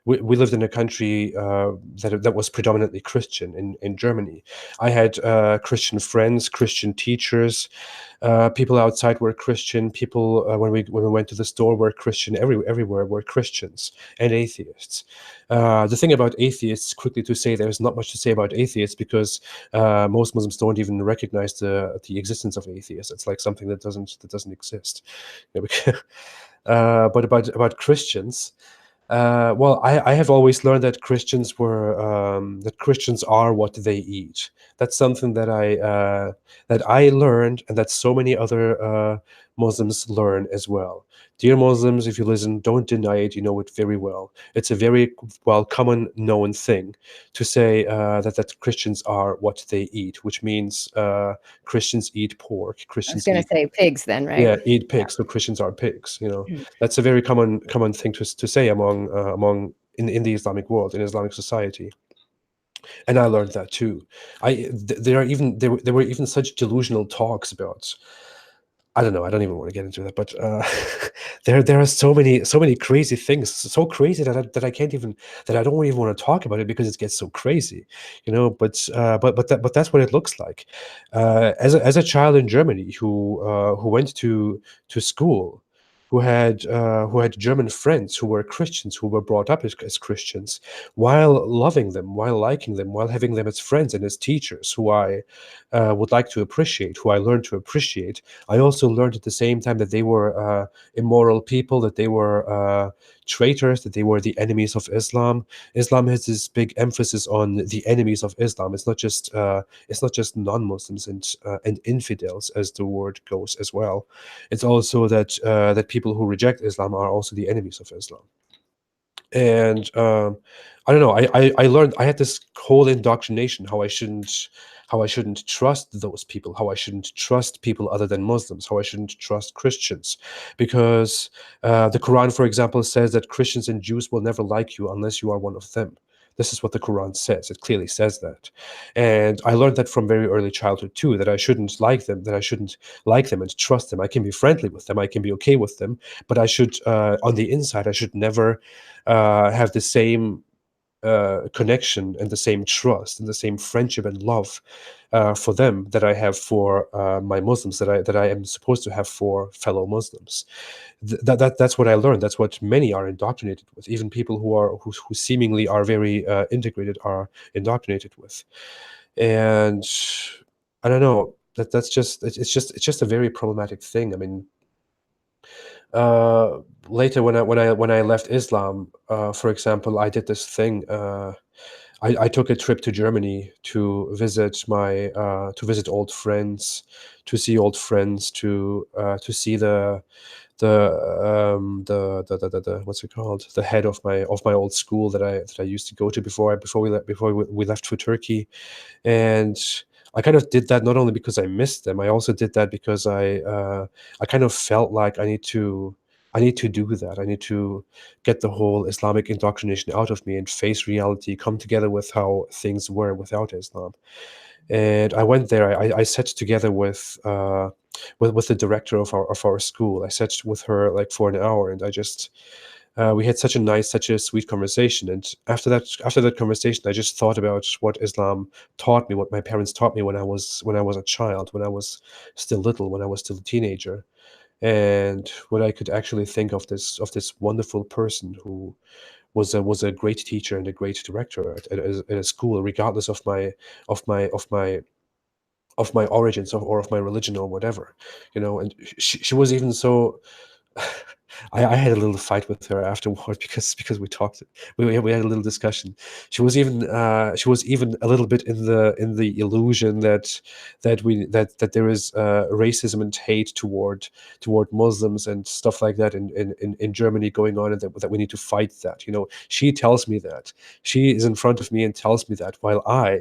we lived in a country that was predominantly Christian in Germany. I had Christian friends, Christian teachers, people outside were Christian. People when we went to the store were Christian. Everywhere were Christians and atheists. The thing about atheists, quickly to say, there's not much to say about atheists because most Muslims don't even recognize the existence of atheists. It's like something that doesn't exist. You know, but about Christians, well, I have always learned that Christians are what they eat. That's something that I learned, and that so many other Muslims learn as well. Dear Muslims, if you listen, don't deny it. You know it very well. It's a very well common known thing to say that Christians are what they eat, which means Christians eat pork. I was Christians going to eat say pigs then, right? Yeah, eat pigs. So Christians are pigs. Mm. That's a very common thing to say among in the Islamic world, in Islamic society. And I learned that too. There were even such delusional talks about, I don't know. I don't even want to get into that, but there are so many crazy things, so crazy that I can't even, that I don't even want to talk about it because it gets so crazy, you know. But that's what it looks like. As a child in Germany who went to school, who had German friends who were Christians, who were brought up as Christians, while loving them, while liking them, while having them as friends and as teachers, who I would like to appreciate, who I learned to appreciate. I also learned at the same time that they were immoral people, that they were traitors, that they were the enemies of Islam. Islam has this big emphasis on the enemies of Islam. It's not just non-Muslims and infidels, as the word goes as well. It's also that people who reject Islam are also the enemies of Islam. And I don't know. I learned, I had this whole indoctrination how I shouldn't trust those people, how I shouldn't trust people other than Muslims, how I shouldn't trust Christians, because the Quran, for example, says that Christians and Jews will never like you unless you are one of them. This is what the Quran says. It clearly says that. And I learned that from very early childhood too, that I shouldn't like them, that I shouldn't like them and trust them. I can be friendly with them, I can be okay with them, but I should, on the inside, I should never have the same connection and the same trust and the same friendship and love for them that I have for my Muslims, that I am supposed to have for fellow Muslims. That's what I learned. That's what many are indoctrinated with. Even people who seemingly are very integrated are indoctrinated with. And I don't know. It's just a very problematic thing. I mean, uh, later when I left Islam, for example, I did this thing. I took a trip to Germany to visit old friends, to see old friends, to see the what's it called, the head of my old school that I used to go to before we left for Turkey. And I kind of did that not only because I missed them, I also did that because I kind of felt like I need to do that. I need to get the whole Islamic indoctrination out of me and face reality, come together with how things were without Islam. And I went there. I sat together with the director of our school. I sat with her like for an hour, and I just we had such a sweet conversation. And after that conversation, I just thought about what Islam taught me, what my parents taught me when I was a child, when I was still little, when I was still a teenager, and what I could actually think of this wonderful person who was a great teacher and a great director at a school, regardless of my of my of my origins or of my religion or whatever, you know. And she was even so. I had a little fight with her afterward because we talked, we had a little discussion. She was even a little bit in the illusion that there is racism and hate toward Muslims and stuff like that in Germany going on, and that we need to fight that. She tells me that. She is in front of me and tells me that, while I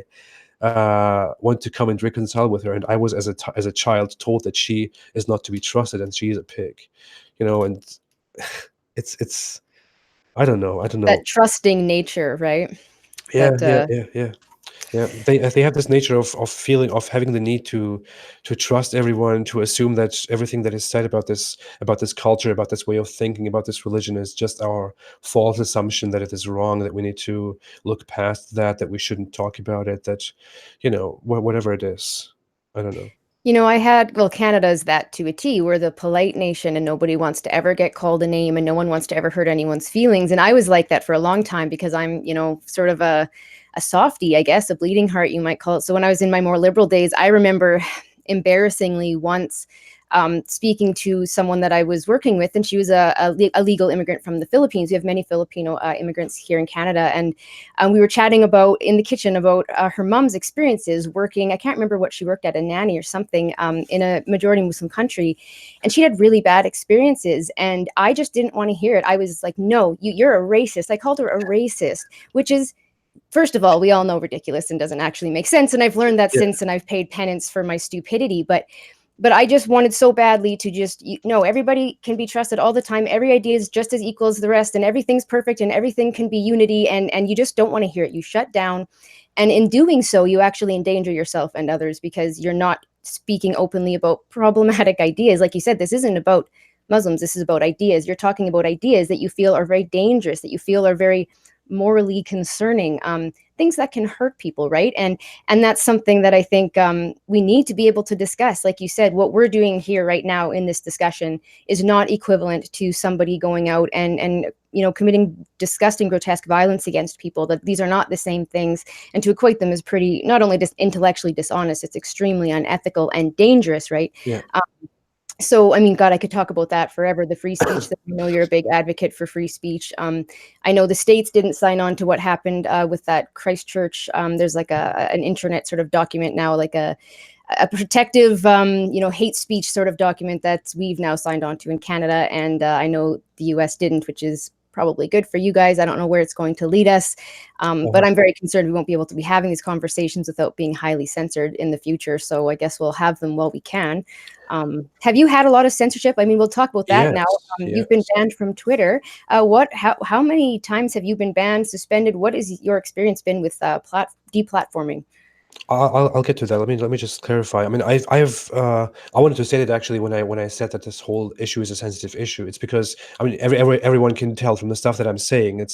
want to come and reconcile with her. And I was, as a child, told that she is not to be trusted and she is a pig. And it's I don't That know. trusting nature, right? Yeah, That yeah, yeah, yeah. Yeah, they have this nature of feeling, of having the need to trust everyone, to assume that everything that is said about this culture, about this way of thinking, about this religion is just our false assumption, that it is wrong, that we need to look past that we shouldn't talk about it, that whatever it is. I don't know. well, Canada's that to a T. We're the polite nation and nobody wants to ever get called a name and no one wants to ever hurt anyone's feelings. And I was like that for a long time because I'm, sort of a softie, I guess, a bleeding heart, you might call it. So when I was in my more liberal days, I remember embarrassingly once speaking to someone that I was working with, and she was a legal immigrant from the Philippines. We have many Filipino immigrants here in Canada, and we were chatting about in the kitchen about her mom's experiences working. I can't remember what she worked at, a nanny or something, in a majority Muslim country, and she had really bad experiences. And I just didn't want to hear it. I was like, "No, you're a racist." I called her a racist, which is, first of all, we all know ridiculous and doesn't actually make sense. And I've learned that Yeah, since, and I've paid penance for my stupidity. But I just wanted so badly to just, everybody can be trusted all the time. Every idea is just as equal as the rest, and everything's perfect, and everything can be unity. And you just don't want to hear it. You shut down. And in doing so, you actually endanger yourself and others because you're not speaking openly about problematic ideas. Like you said, this isn't about Muslims. This is about ideas. You're talking about ideas that you feel are very dangerous, that you feel are very morally concerning, things that can hurt people, right? And that's something that I think we need to be able to discuss. Like you said, what we're doing here right now in this discussion is not equivalent to somebody going out and committing disgusting, grotesque violence against people. That these are not the same things, and to equate them is pretty, not only just intellectually dishonest, it's extremely unethical and dangerous, right? yeah. So, I mean, God, I could talk about that forever. The free speech. I know you're a big advocate for free speech. I know the states didn't sign on to what happened with that Christchurch. There's like an internet sort of document now, like a protective, hate speech sort of document that we've now signed on to in Canada. And I know the US didn't, which is probably good for you guys. I don't know where it's going to lead us. But Uh-huh. I'm very concerned we won't be able to be having these conversations without being highly censored in the future. So I guess we'll have them while we can. Have you had a lot of censorship? I mean, we'll talk about that now. Yes, You've been yes. banned from Twitter. How many times have you been banned, suspended? What has your experience been with deplatforming? I'll get to that. Let me just clarify. I mean, I wanted to say that actually when I said that this whole issue is a sensitive issue, it's because I mean everyone can tell from the stuff that I'm saying. It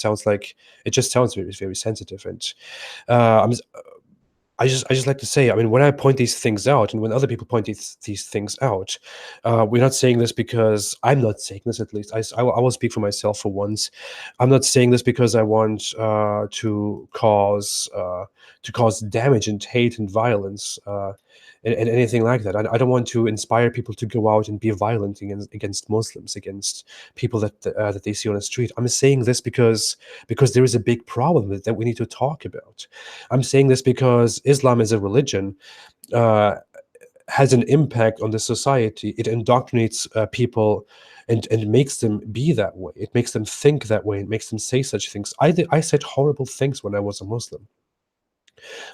just sounds very very sensitive, and I'm I just like to say, I mean, when I point these things out, and when other people point these things out, we're not saying this because I'm not saying this. At least I will speak for myself for once. I'm not saying this because I want to cause damage and hate and violence. And anything like that. I don't want to inspire people to go out and be violent against Muslims, against people that they see on the street. I'm saying this because there is a big problem that we need to talk about. I'm saying this because Islam as a religion uh, has an impact on the society. It indoctrinates people and makes them be that way. It makes them think that way. It makes them say such things. I said horrible things when I was a Muslim.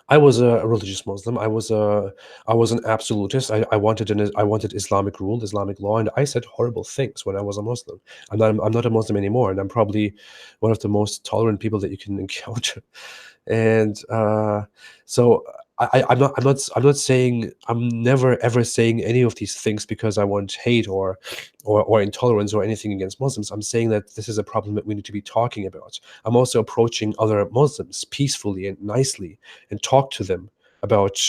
I was a religious Muslim. I was an absolutist. I wanted Islamic rule, Islamic law, and I said horrible things when I was a Muslim. I'm not a Muslim anymore, and I'm probably one of the most tolerant people that you can encounter. And so I'm not saying, I'm never ever saying any of these things because I want hate or intolerance or anything against Muslims. I'm saying that this is a problem that we need to be talking about. I'm also approaching other Muslims peacefully and nicely and talk to them about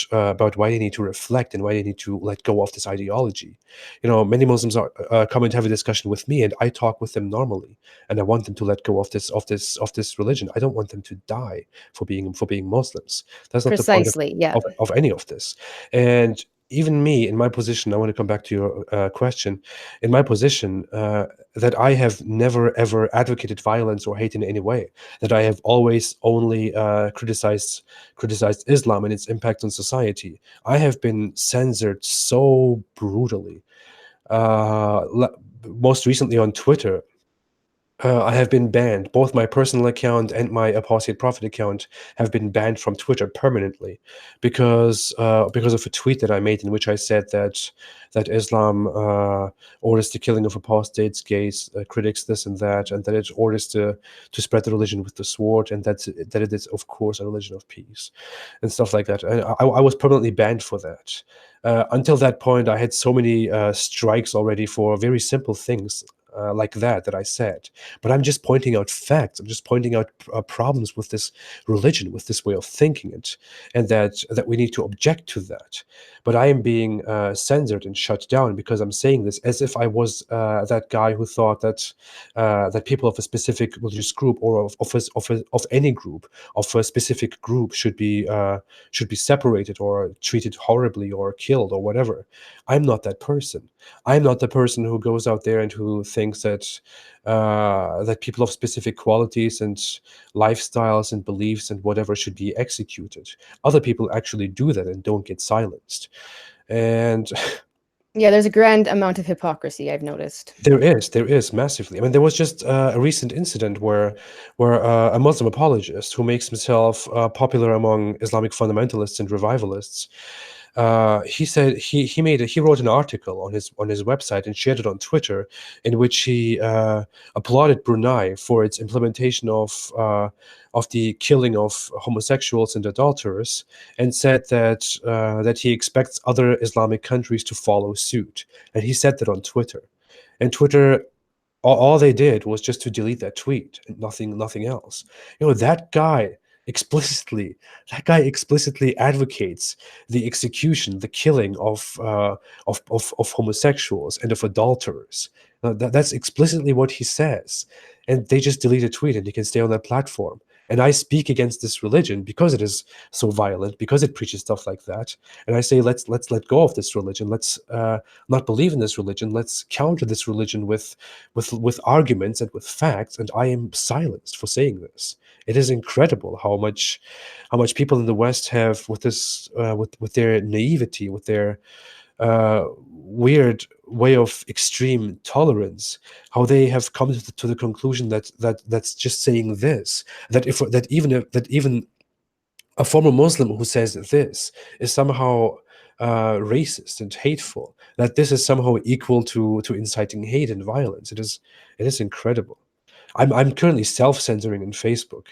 why they need to reflect and why they need to let go of this ideology. Many Muslims are come and have a discussion with me, and I talk with them normally, and I want them to let go of this religion. I don't want them to die for being Muslims. That's not the point Precisely, yeah. of any of this. And even me in my position, I want to come back to your question. In my position, that I have never ever advocated violence or hate in any way. That I have always only criticized Islam and its impact on society. I have been censored so brutally. Most recently on Twitter, I have been banned. Both my personal account and my Apostate Prophet account have been banned from Twitter permanently because of a tweet that I made in which I said that Islam orders the killing of apostates, gays, critics, this and that, and that it orders to spread the religion with the sword, and that it is of course a religion of peace, and stuff like that. And I was permanently banned for that. Until that point, I had so many strikes already for very simple things like that I said. But I'm just pointing out facts. I'm just pointing out problems with this religion, with this way of thinking it, and that we need to object to that. But I am being censored and shut down because I'm saying this as if I was that guy who thought that people of a specific religious group or of any group of a specific group should be separated or treated horribly or killed or whatever. I'm not that person. I'm not the person who goes out there and who thinks that people of specific qualities and lifestyles and beliefs and whatever should be executed. Other people actually do that and don't get silenced. And Yeah, there's a grand amount of hypocrisy I've noticed. there is massively. I mean, there was just a recent incident where a Muslim apologist who makes himself popular among Islamic fundamentalists and revivalists, he said he wrote an article on his website and shared it on Twitter, in which he applauded Brunei for its implementation of the killing of homosexuals and adulterers, and said that he expects other Islamic countries to follow suit. And he said that on Twitter. And Twitter, all they did was just to delete that tweet and nothing else. Explicitly that guy explicitly advocates the execution, the killing of homosexuals and of adulterers. That's explicitly what he says, and they just delete a tweet and he can stay on that platform. And I speak against this religion because it is so violent, because it preaches stuff like that. And I say, let's let go of this religion. Let's not believe in this religion. Let's counter this religion with arguments and with facts. And I am silenced for saying this. It is incredible how much people in the West have with this with their naivety, with their weird way of extreme tolerance, how they have come to the conclusion that's just saying this, that even a former Muslim who says this is somehow racist and hateful, that this is somehow equal to inciting hate and violence. It is incredible. I'm currently self-censoring in Facebook.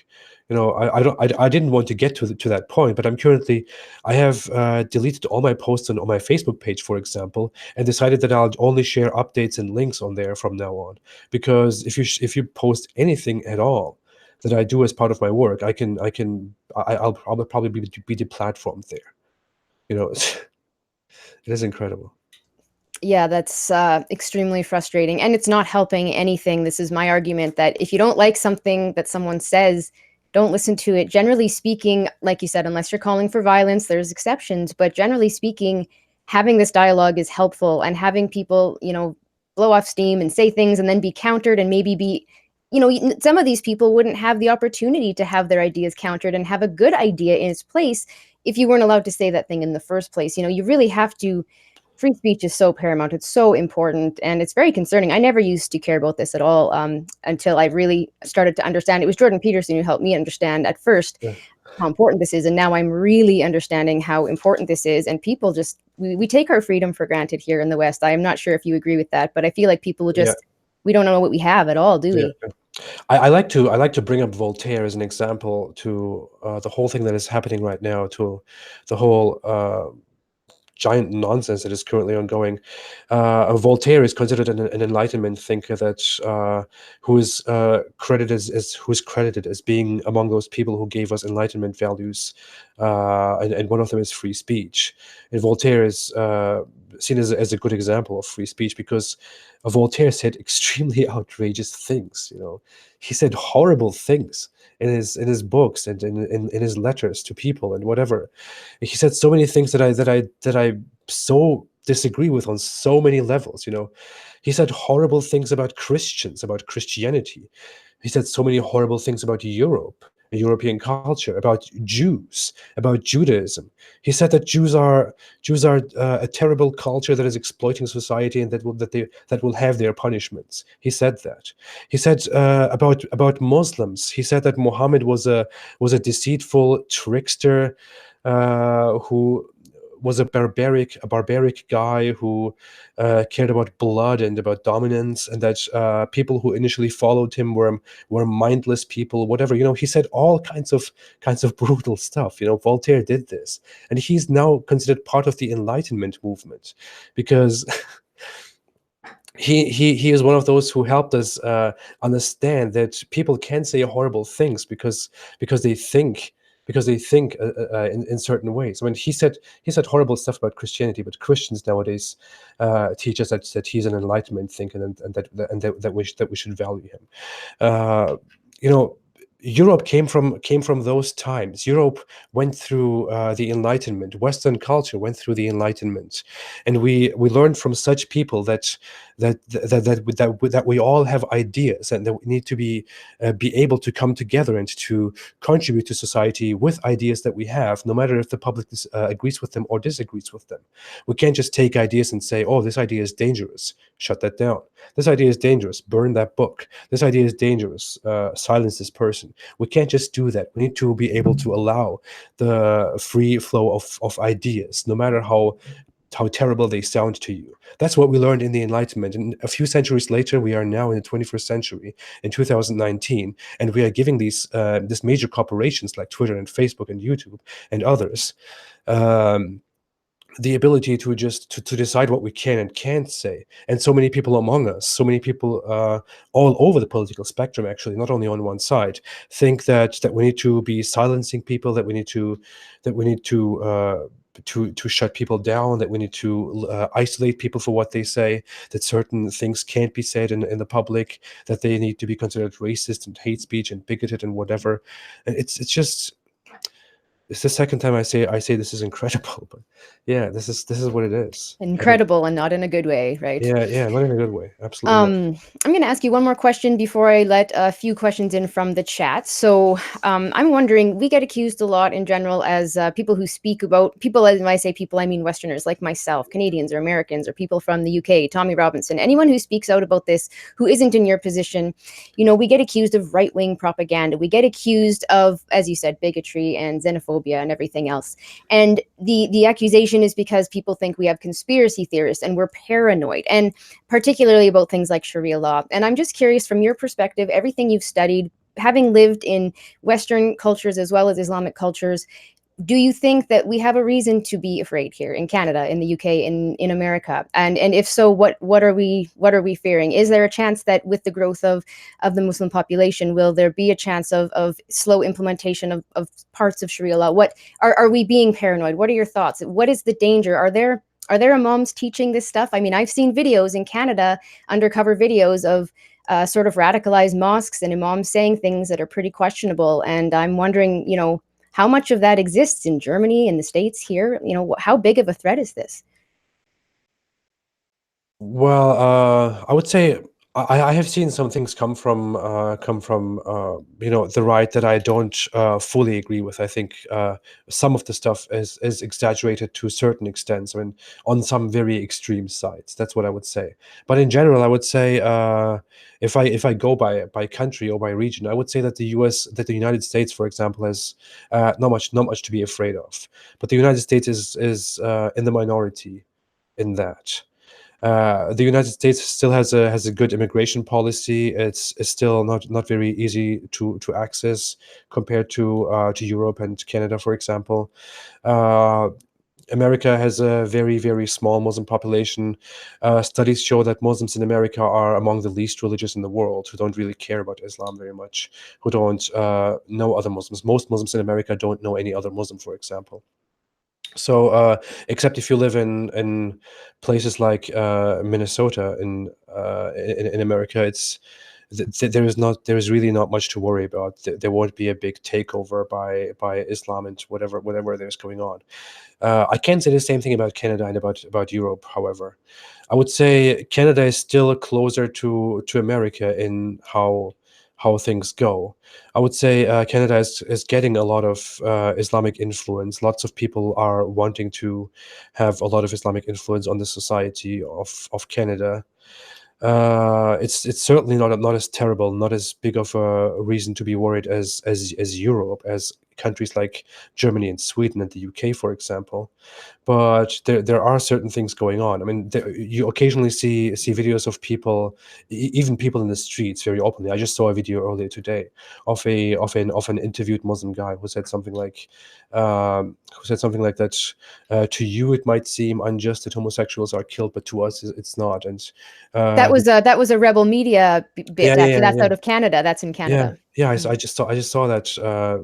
I didn't want to get to that point, but I have deleted all my posts on my Facebook page, for example, and decided that I'll only share updates and links on there from now on. Because if you post anything at all that I do as part of my work, I'll probably be deplatformed there. It is incredible. Yeah, that's extremely frustrating. And it's not helping anything. This is my argument that if you don't like something that someone says, don't listen to it. Generally speaking, like you said, unless you're calling for violence, there's exceptions. But generally speaking, having this dialogue is helpful, and having people, blow off steam and say things and then be countered and maybe be, some of these people wouldn't have the opportunity to have their ideas countered and have a good idea in its place if you weren't allowed to say that thing in the first place. You really have to. Free speech is so paramount. It's so important, and it's very concerning. I never used to care about this at all until I really started to understand. It was Jordan Peterson who helped me understand at first how important this is, and now I'm really understanding how important this is. And people just we take our freedom for granted here in the West. I am not sure if you agree with that, but I feel like people just we don't know what we have at all, do we? I like to bring up Voltaire as an example to the whole thing that is happening right now, to the whole giant nonsense that is currently ongoing. Voltaire is considered an Enlightenment thinker who is credited as being among those people who gave us Enlightenment values, and one of them is free speech. And Voltaire is seen as a good example of free speech because Voltaire said extremely outrageous things. He said horrible things in his books and in his letters to people and whatever. He said so many things that I so disagree with on so many levels. He said horrible things about Christians, about Christianity. He said so many horrible things about Europe, European culture, about Jews, about Judaism. He said that Jews are a terrible culture that is exploiting society, and that will have their punishments. He said that. He said about Muslims. He said that Muhammad was a deceitful trickster, who was a barbaric guy who cared about blood and about dominance, and that people who initially followed him were mindless people, whatever. He said all kinds of brutal stuff. Voltaire did this, and he's now considered part of the Enlightenment movement, because he is one of those who helped us understand that people can say horrible things because they think in certain ways. I mean, he said horrible stuff about Christianity, but Christians nowadays teach us that he's an Enlightenment thinker, and that we should value him. Uh, you know, Europe came from those times. Europe went through the Enlightenment. Western culture went through the Enlightenment, and we learned from such people that we all have ideas, and that we need to be able to come together and to contribute to society with ideas that we have, no matter if the public agrees with them or disagrees with them. We can't just take ideas and say, "Oh, this idea is dangerous. Shut that down. This idea is dangerous. Burn that book. This idea is dangerous. Silence this person." We can't just do that. We need to be able to allow the free flow of ideas, no matter how terrible they sound to you. That's what we learned in the Enlightenment. And a few centuries later, we are now in the 21st century, in 2019, and we are giving these major corporations like Twitter and Facebook and YouTube and others um, the ability to decide what we can and can't say. And so many people among us, so many people all over the political spectrum, actually, not only on one side, think that we need to be silencing people, that we need to shut people down, that we need to isolate people for what they say, that certain things can't be said in the public, that they need to be considered racist and hate speech and bigoted and whatever. And it's the second time I say this is incredible, but yeah, this is what it is. Incredible, and not in a good way, right? Yeah, not in a good way. Absolutely not. I'm going to ask you one more question before I let a few questions in from the chat. So I'm wondering, we get accused a lot in general as people who speak about people. When I say people, I mean Westerners like myself, Canadians or Americans, or people from the UK, Tommy Robinson, anyone who speaks out about this who isn't in your position. We get accused of right-wing propaganda. We get accused of, as you said, bigotry and xenophobia and everything else. And the accusation is because people think we have conspiracy theorists and we're paranoid, and particularly about things like Sharia law. And I'm just curious, from your perspective, everything you've studied, having lived in Western cultures as well as Islamic cultures, do you think that we have a reason to be afraid here in Canada, in the UK, in America? And if so, what are we fearing? Is there a chance that with the growth of the Muslim population, will there be a chance of slow implementation of parts of Sharia law? What are we being paranoid? What are your thoughts? What is the danger? Are there imams teaching this stuff? I mean, I've seen videos in Canada, undercover videos of sort of radicalized mosques and imams saying things that are pretty questionable. And I'm wondering, how much of that exists in Germany, in the States, here? How big of a threat is this? Well, I would say I have seen some things come from the right that I don't fully agree with. I think some of the stuff is exaggerated to certain extents. I mean, on some very extreme sides. That's what I would say. But in general, I would say if I go by country or by region, I would say that the United States, for example, has not much to be afraid of. But the United States is in the minority in that. The United States still has a good immigration policy. It's still not very easy to access compared to Europe and Canada, for example. Uh, America has a very, very small Muslim population. Studies show that Muslims in America are among the least religious in the world, who don't really care about Islam very much, who don't know other Muslims. Most Muslims in America don't know any other Muslim, for example. So, except if you live in places like Minnesota in America, there is really not much to worry about. There won't be a big takeover by Islam and whatever there's going on. I can't say the same thing about Canada and about Europe. However, I would say Canada is still closer to America in how things go. I would say Canada is getting a lot of Islamic influence. Lots of people are wanting to have a lot of Islamic influence on the society of Canada. It's certainly not as terrible, not as big of a reason to be worried as Europe, as countries like Germany and Sweden and the UK, for example. But there are certain things going on. I mean, you occasionally see videos of people, even people in the streets, very openly. I just saw a video earlier today of an interviewed Muslim guy who said something like, that. To you, it might seem unjust that homosexuals are killed, but to us, it's not. And That was a Rebel Media yeah, bit. yeah, Actually, that's yeah, out of Canada. That's in yeah, Canada. yeah. Mm. I just saw that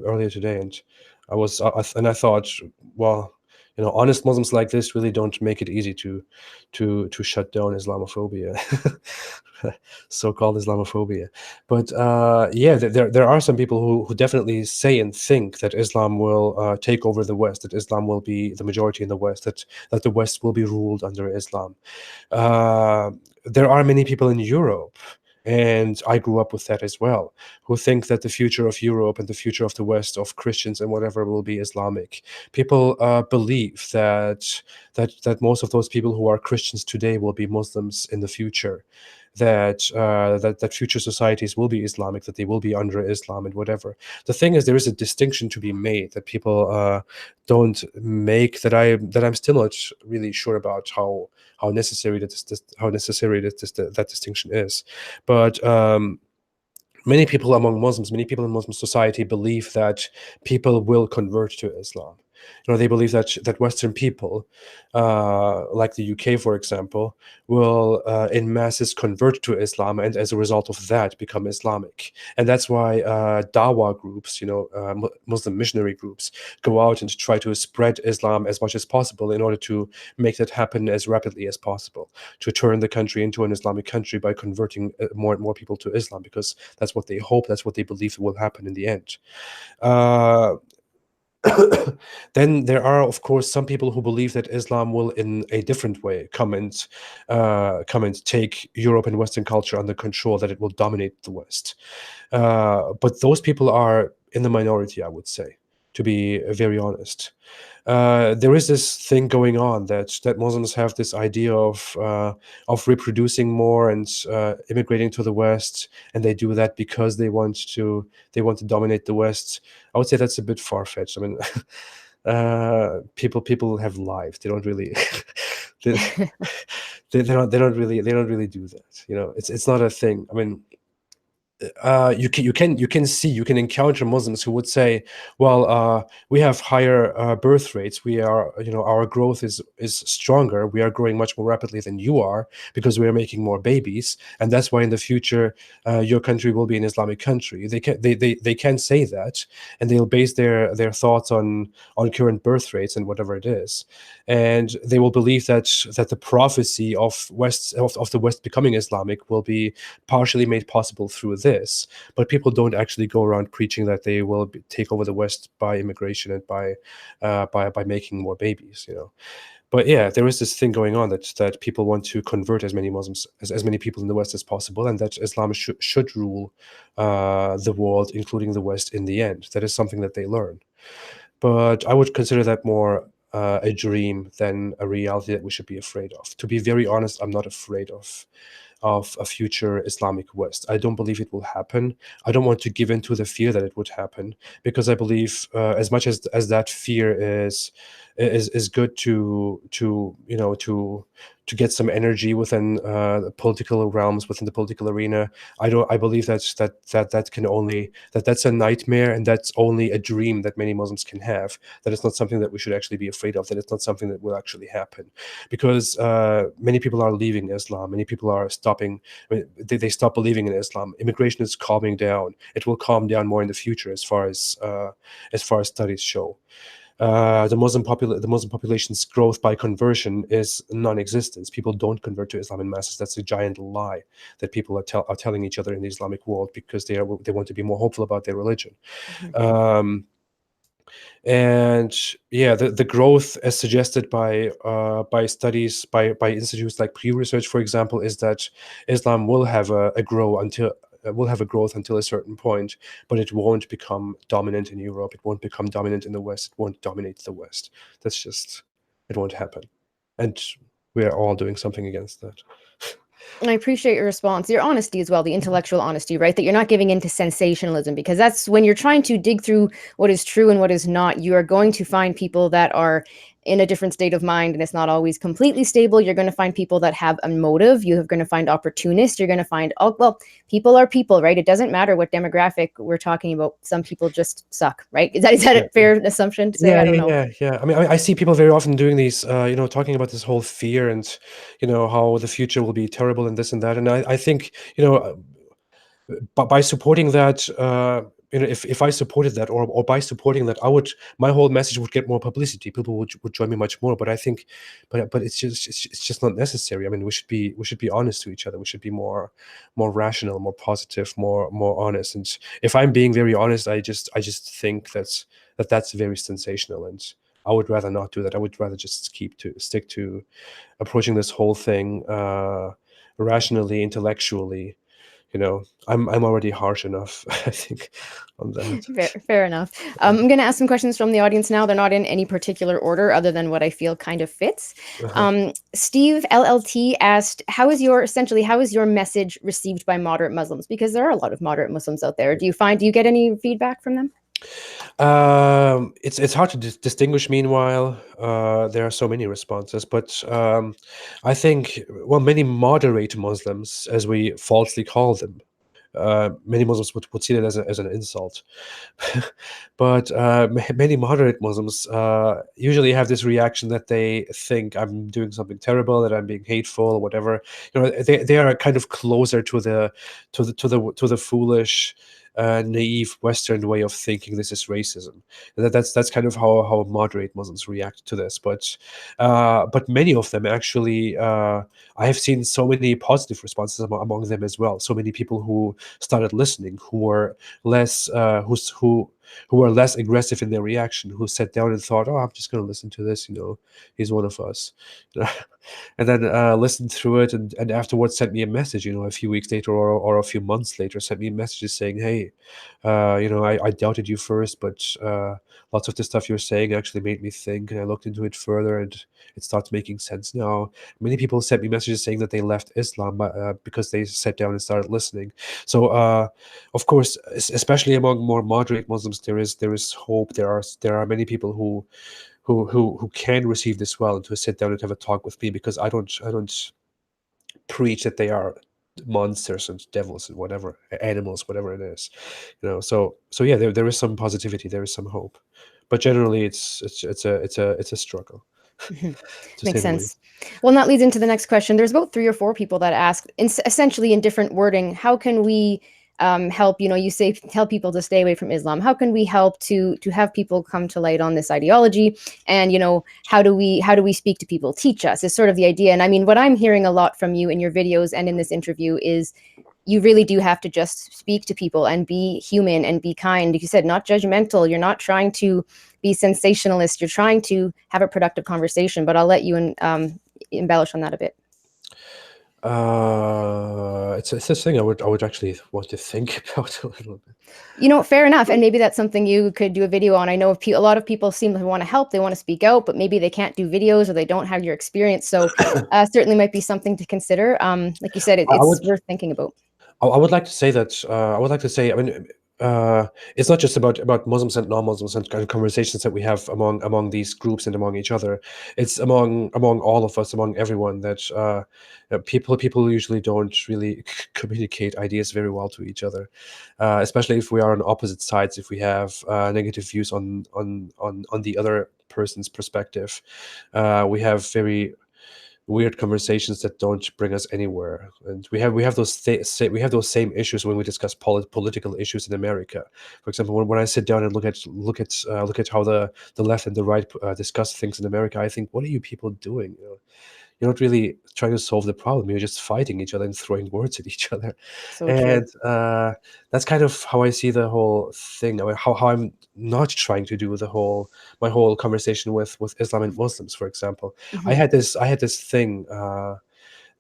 earlier today, and I thought, well, honest Muslims like this really don't make it easy to shut down Islamophobia, so-called Islamophobia. But yeah, there are some people who definitely say and think that Islam will take over the West, that Islam will be the majority in the West, that the West will be ruled under Islam. There are many people in Europe, and I grew up with that as well, who think that the future of Europe and the future of the West, of Christians and whatever, will be Islamic. People believe that most of those people who are Christians today will be Muslims in the future. That future societies will be Islamic, that they will be under Islam and whatever. The thing is, there is a distinction to be made that people don't make, that I'm still not really sure about how necessary that distinction is. But many people among Muslims, many people in Muslim society believe that people will convert to Islam. They believe that Western people, like the UK, for example, will in masses convert to Islam, and as a result of that, become Islamic. And that's why Dawah groups, Muslim missionary groups, go out and try to spread Islam as much as possible in order to make that happen as rapidly as possible, to turn the country into an Islamic country by converting more and more people to Islam, because that's what they hope, that's what they believe will happen in the end. Uh, then there are, of course, some people who believe that Islam will, in a different way, come and take Europe and Western culture under control, that it will dominate the West. But those people are in the minority, I would say, to be very honest. There is this thing going on that Muslims have this idea of reproducing more and immigrating to the West, and they do that because they want to dominate the West. I would say that's a bit far-fetched. I mean, people have lives. They don't really they, they don't really do that. It's not a thing. I mean, you can encounter Muslims who would say, well, we have higher birth rates. We are, our growth is stronger. We are growing much more rapidly than you are, because we are making more babies, and that's why in the future your country will be an Islamic country. They can say that, and they'll base their thoughts on current birth rates and whatever it is, and they will believe that the prophecy of the West becoming Islamic will be partially made possible through this. But people don't actually go around preaching that they will take over the West by immigration and by making more babies. But yeah, there is this thing going on that people want to convert as many Muslims, as many people in the West as possible, and that Islam should rule the world, including the West, in the end. That is something that they learn. But I would consider that more a dream than a reality that we should be afraid of. To be very honest, I'm not afraid of a future Islamic West. I don't believe it will happen. I don't want to give in to the fear that it would happen, because I believe as much as that fear is good to get some energy within the political realms, within the political arena. I believe that can only that's a nightmare, and that's only a dream that many Muslims can have. That it's not something that we should actually be afraid of. That it's not something that will actually happen, because many people are leaving Islam. Many people are stopping. I mean, they stop believing in Islam. Immigration is calming down. It will calm down more in the future, as far as studies show. the Muslim population's growth by conversion is non-existent. People don't convert to Islam in masses. That's a giant lie that people are telling each other in the Islamic world because they want to be more hopeful about their religion. Mhm. And yeah, the growth as suggested by studies by institutes like Pew Research, for example, is that Islam will have a growth until a certain point, but it won't become dominant in Europe. It won't become dominant in the West. It won't dominate the West. It won't happen, and we are all doing something against that. And I appreciate your response, your honesty as well, the intellectual honesty, right? That you're not giving into sensationalism, because that's when you're trying to dig through what is true and what is not, you are going to find people that are in a different state of mind, and it's not always completely stable. You're going to find people that have a motive. You're going to find opportunists. You're going to find, oh, well, people are people, right? It doesn't matter what demographic we're talking about. Some people just suck, right? Is that Yeah. a fair assumption to say? I don't know. Yeah. I mean, I see people very often doing these, talking about this whole fear and, how the future will be terrible and this and that. And I think, but by supporting that, if I supported that, or by supporting that, my whole message would get more publicity. People would join me much more. But I think, but it's just not necessary. I mean, we should be honest to each other. We should be more rational, more positive, more honest. And if I'm being very honest, I just think that's very sensational, and I would rather not do that. I would rather just stick to approaching this whole thing rationally, intellectually. I'm already harsh enough, I think, on that. Fair enough. I'm going to ask some questions from the audience now. They're not in any particular order other than what I feel kind of fits. Steve LLT asked, how is your message received by moderate Muslims? Because there are a lot of moderate Muslims out there. Do you get any feedback from them? It's hard to distinguish. Meanwhile, there are so many responses, but I think, well, many moderate Muslims, as we falsely call them, many Muslims would see that as an insult. But many moderate Muslims usually have this reaction that they think I'm doing something terrible, that I'm being hateful, or whatever. They are kind of closer to the foolish, naive Western way of thinking this is racism. That's kind of how moderate Muslims react to this. But many of them actually, I have seen so many positive responses among them as well. So many people who started listening, who were less who were less aggressive in their reaction, who sat down and thought, "Oh, I'm just going to listen to this. He's one of us," and then listened through it, and afterwards sent me a message. A few weeks later or a few months later, sent me messages saying, "Hey, I doubted you first, but lots of the stuff you're saying actually made me think, and I looked into it further, and it starts making sense now." Many people sent me messages saying that they left Islam because they sat down and started listening. So, of course, especially among more moderate Muslims, there is hope. There are many people who can receive this well, and to sit down and have a talk with me, because I don't preach that they are monsters and devils and whatever, animals, whatever it is. So yeah, there is some positivity, there is some hope, but generally it's a struggle, to say Makes the least. sense. Well, and that leads into the next question. There's about 3 or 4 people that ask, essentially in different wording, how can we help? You say tell people to stay away from Islam. How can we help to have people come to light on this ideology? And how do we speak to people? Teach us is sort of the idea. And I mean, what I'm hearing a lot from you in your videos and in this interview is you really do have to just speak to people and be human and be kind. Like you said, not judgmental. You're not trying to be sensationalist. You're trying to have a productive conversation. But I'll let you embellish on that a bit. It's a thing I would actually want to think about a little bit. Fair enough. And maybe that's something you could do a video on. I know a lot of people seem to want to help. They want to speak out, but maybe they can't do videos or they don't have your experience. So certainly might be something to consider. Like you said, it's worth thinking about. I would like to say that I mean, it's not just about Muslims and non-Muslims and kind of conversations that we have among these groups and among each other. It's among all of us, among everyone, that people usually don't really communicate ideas very well to each other, especially if we are on opposite sides. If we have negative views on the other person's perspective, we have very weird conversations that don't bring us anywhere. And we have we have those same issues when we discuss political issues in America. For example, when I sit down and look at how the left and the right discuss things in America, I think, what are you people doing? You're not really trying to solve the problem. You're just fighting each other and throwing words at each other. So true. And that's kind of how I see the whole thing. I mean, how I'm not trying to do my whole conversation with Islam and Muslims, for example. Mhm. I had this thing,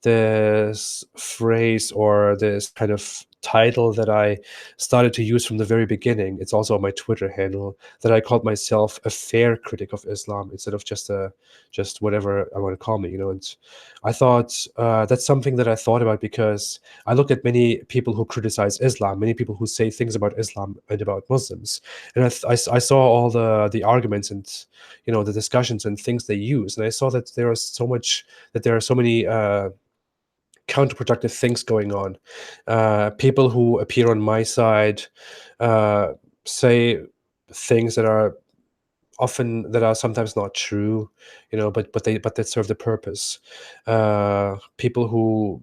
this phrase or this kind of title that I started to use from the very beginning. It's also on my Twitter handle, that I called myself a fair critic of Islam instead of just whatever I want to call me, And I thought that's something that I thought about because I looked at many people who criticize Islam, many people who say things about Islam and about Muslims, and I saw all the arguments and the discussions and things they use, and I saw that there are so many counterproductive things going on. People who appear on my side uh, say things that are sometimes not true, but that serve the purpose. People who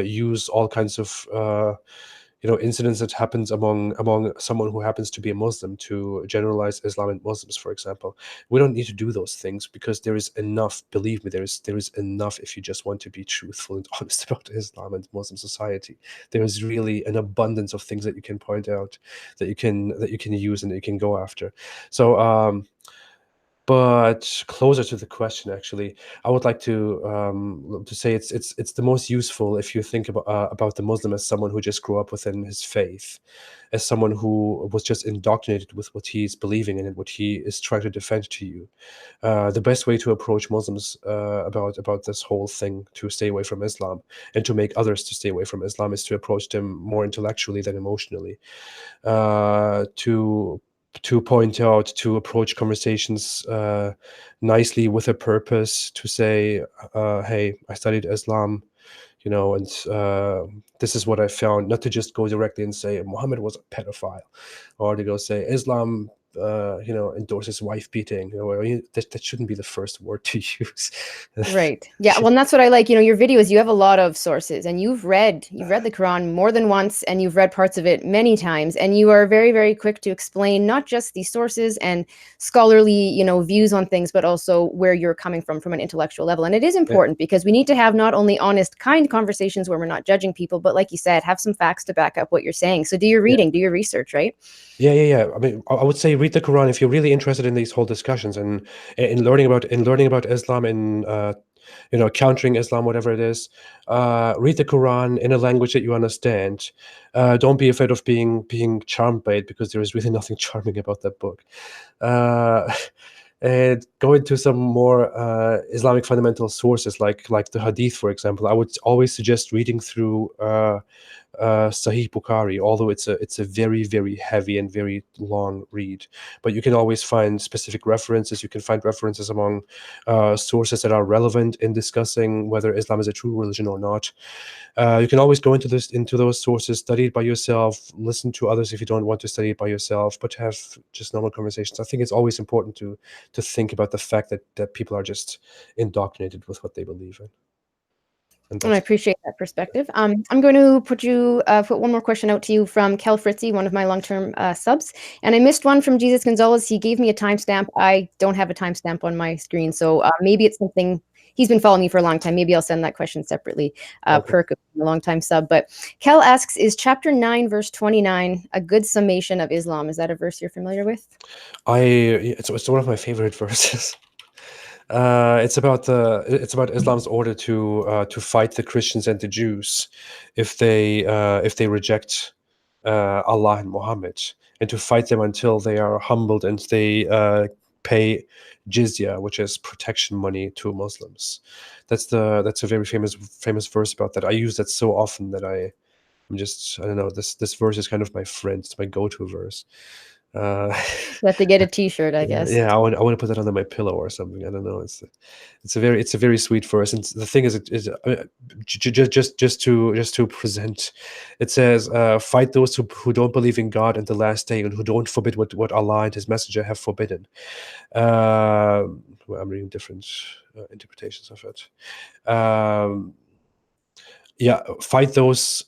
use all kinds of incidents that happens among someone who happens to be a Muslim to generalize Islam and Muslims, for example. We don't need to do those things because there is enough. Believe me, there is enough if you just want to be truthful and honest about Islam and Muslim society. There is really an abundance of things that you can point out, that you can use and that you can go after. So but closer to the question, actually, I would like to say it's the most useful if you think about the Muslim as someone who just grew up within his faith, as someone who was just indoctrinated with what he's believing in and what he is trying to defend to you. The best way to approach Muslims about this whole thing, to stay away from Islam and to make others to stay away from Islam, is to approach them more intellectually than emotionally. To point out, to approach conversations nicely with a purpose, to say, "Hey, I studied Islam, and this is what I found." Not to just go directly and say Muhammad was a pedophile, or to go say Islam, endorses wife beating. That shouldn't be the first word to use. Right. Yeah. Well, and that's what I like. Your videos, you have a lot of sources, and you've read the Quran more than once, and you've read parts of it many times, and you are very, very quick to explain not just the sources and scholarly, views on things, but also where you're coming from an intellectual level. And it is Yeah, important because we need to have not only honest, kind conversations where we're not judging people, but like you said, have some facts to back up what you're saying. So do your yeah. reading, do your research, right? Yeah. I mean, I would say read the Quran if you're really interested in these whole discussions and in learning about Islam and countering Islam, whatever it is. Read the Quran in a language that you understand. Don't be afraid of being charmed by it, because there is really nothing charming about that book. Uh, and go into some more Islamic fundamental sources, like the Hadith, for example. I would always suggest reading through Sahih Bukhari, although it's a very, very heavy and very long read. But you can always find specific references. You can find references among sources that are relevant in discussing whether Islam is a true religion or not. You can always go into those sources, study it by yourself, listen to others if you don't want to study it by yourself, but have just normal conversations. I think it's always important to think about the fact that people are just indoctrinated with what they believe in, and And I that's appreciate that perspective. I'm going to put one more question out to you from Kel Fritzy, one of my long-term subs. And I missed one from Jesus Gonzalez. He gave me a timestamp. I don't have a timestamp on my screen. So maybe it's something he's been following me for a long time. Maybe I'll send that question separately. okay. Perk, a long-time sub. But Kel asks, is chapter 9, verse 29 a good summation of Islam? Is that a verse you're familiar with? It's one of my favorite verses. It's about Islam's order to fight the Christians and the Jews if they reject Allah and Muhammad, and to fight them until they are humbled and they pay jizya, which is protection money, to Muslims. That's a very famous verse about that. I use that so often that I don't know, this verse is kind of my friend. It's my go-to verse. Uh, You have to get a T-shirt, I guess. yeah, I want to put that under my pillow or something. I don't know. It's a very sweet verse. And the thing is just to present, it says, "Fight those who don't believe in God and the last day, and who don't forbid what Allah and His Messenger have forbidden." Well, I'm reading different interpretations of it. Um, yeah, fight those.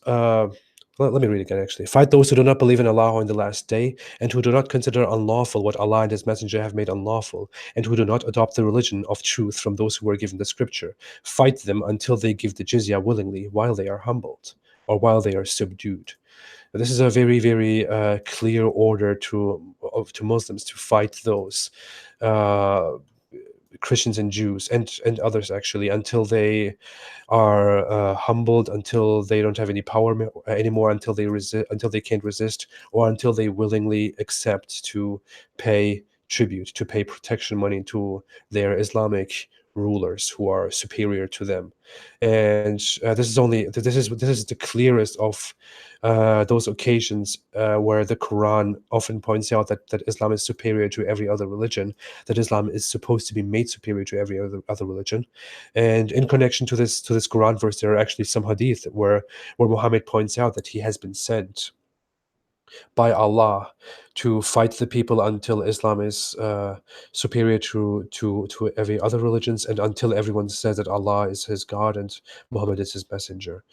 Let me read again, actually. Fight those who do not believe in Allah or in the last day, and who do not consider unlawful what Allah and His Messenger have made unlawful, and who do not adopt the religion of truth from those who were given the scripture. Fight them until they give the jizya willingly, while they are humbled, or while they are subdued. This is a very, very clear order to Muslims to fight those uh, Christians and Jews and others, actually, until they are humbled, until they don't have any power anymore, until they can't resist, or until they willingly accept to pay tribute, to pay protection money to their Islamic rulers who are superior to them. And this is the clearest of those occasions where the Quran often points out that Islam is superior to every other religion, that Islam is supposed to be made superior to every other religion. And in connection to this Quran verse, there are actually some hadith where Muhammad points out that he has been sent by Allah to fight the people until Islam is superior to every other religions, and until everyone says that Allah is his God and Muhammad is his messenger.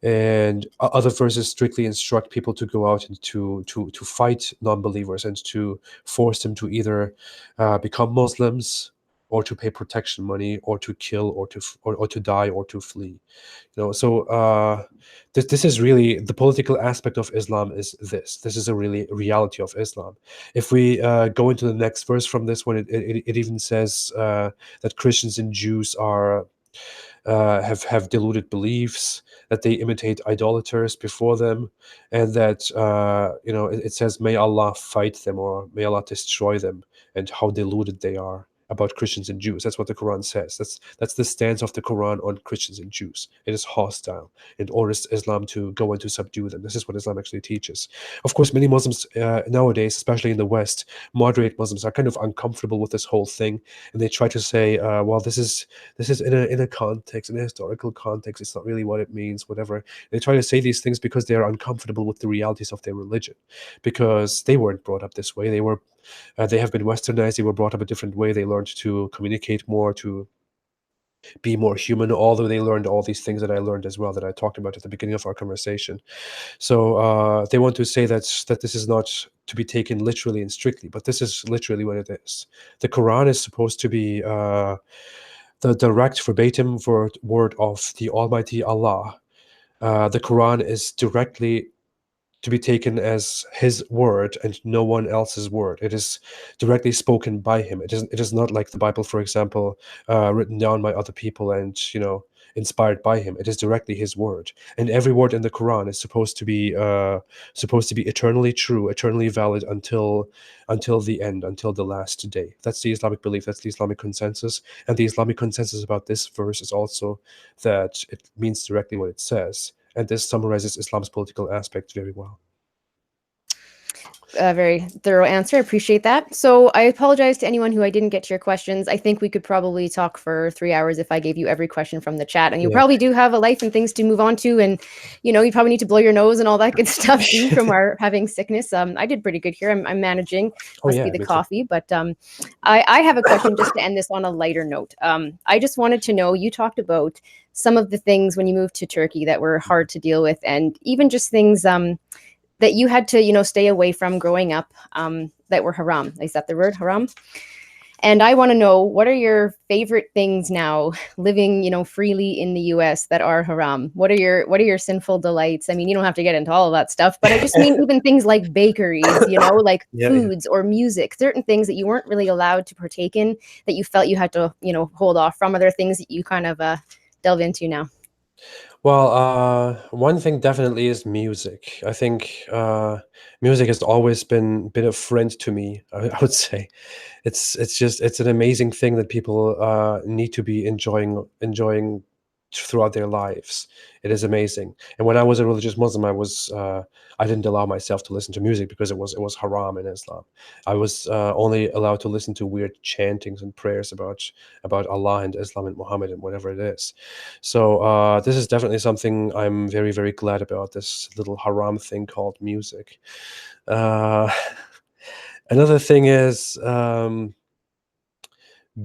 And other verses strictly instruct people to go out and to fight non-believers and to force them to either become Muslims, or to pay protection money, or to kill, or to die, or to flee. So this is really the political aspect of Islam. This is a really reality of Islam. If we go into the next verse from this one, it even says that Christians and Jews are have deluded beliefs, that they imitate idolaters before them, and that it says, "May Allah fight them," or "May Allah destroy them," and how deluded they are about Christians and Jews. That's what the Quran says. That's the stance of the Quran on Christians and Jews. It is hostile and orders Islam to go and to subdue them. This is what Islam actually teaches. Of course, many Muslims nowadays, especially in the West, moderate Muslims, are kind of uncomfortable with this whole thing, and they try to say, "Well, this is in a context, in a historical context. It's not really what it means, whatever." They try to say these things because they are uncomfortable with the realities of their religion, because they weren't brought up this way. They have been westernized. They were brought up a different way. They learned to communicate more, to be more human, although they learned all these things that I learned as well, that I talked about at the beginning of our conversation. So they want to say that this is not to be taken literally and strictly, but this is literally what it is. The Quran is supposed to be the direct verbatim word of the Almighty Allah. The Quran is directly to be taken as his word and no one else's word. It is directly spoken by him. It is not like the Bible, for example, written down by other people and inspired by him. It is directly his word, and every word in the Quran is supposed to be eternally true, eternally valid until the end, until the last day. That's the Islamic belief. That's the Islamic consensus, and the Islamic consensus about this verse is also that it means directly what it says. And this summarizes Islam's political aspect very well. A very thorough answer. I appreciate that. So I apologize to anyone who I didn't get to your questions. I think we could probably talk for 3 hours if I gave you every question from the chat. And you Yeah. probably do have a life and things to move on to. And, you probably need to blow your nose and all that good stuff too from our having sickness. I did pretty good here. I'm managing. Must be the me too. coffee. But I have a question just to end this on a lighter note. I just wanted to know, you talked about some of the things when you moved to Turkey that were hard to deal with, and even just things that you had to, stay away from growing up, that were haram. Is that the word, haram? And I want to know, what are your favorite things now, living, freely in the U.S. that are haram? What are your sinful delights? I mean, you don't have to get into all of that stuff, but I just mean even things like bakeries, like Yeah, foods or music, certain things that you weren't really allowed to partake in, that you felt you had to, hold off from. Are there things that you kind of delve into now? Well, one thing definitely is music. I think music has always been a friend to me. I would say it's an amazing thing that people need to be enjoying throughout their lives. It is amazing. And when I was a religious Muslim, I didn't allow myself to listen to music because it was haram in Islam. I was only allowed to listen to weird chantings and prayers about Allah and Islam and Muhammad and whatever it is. So this is definitely something I'm very, very glad about, this little haram thing called music. Uh, another thing is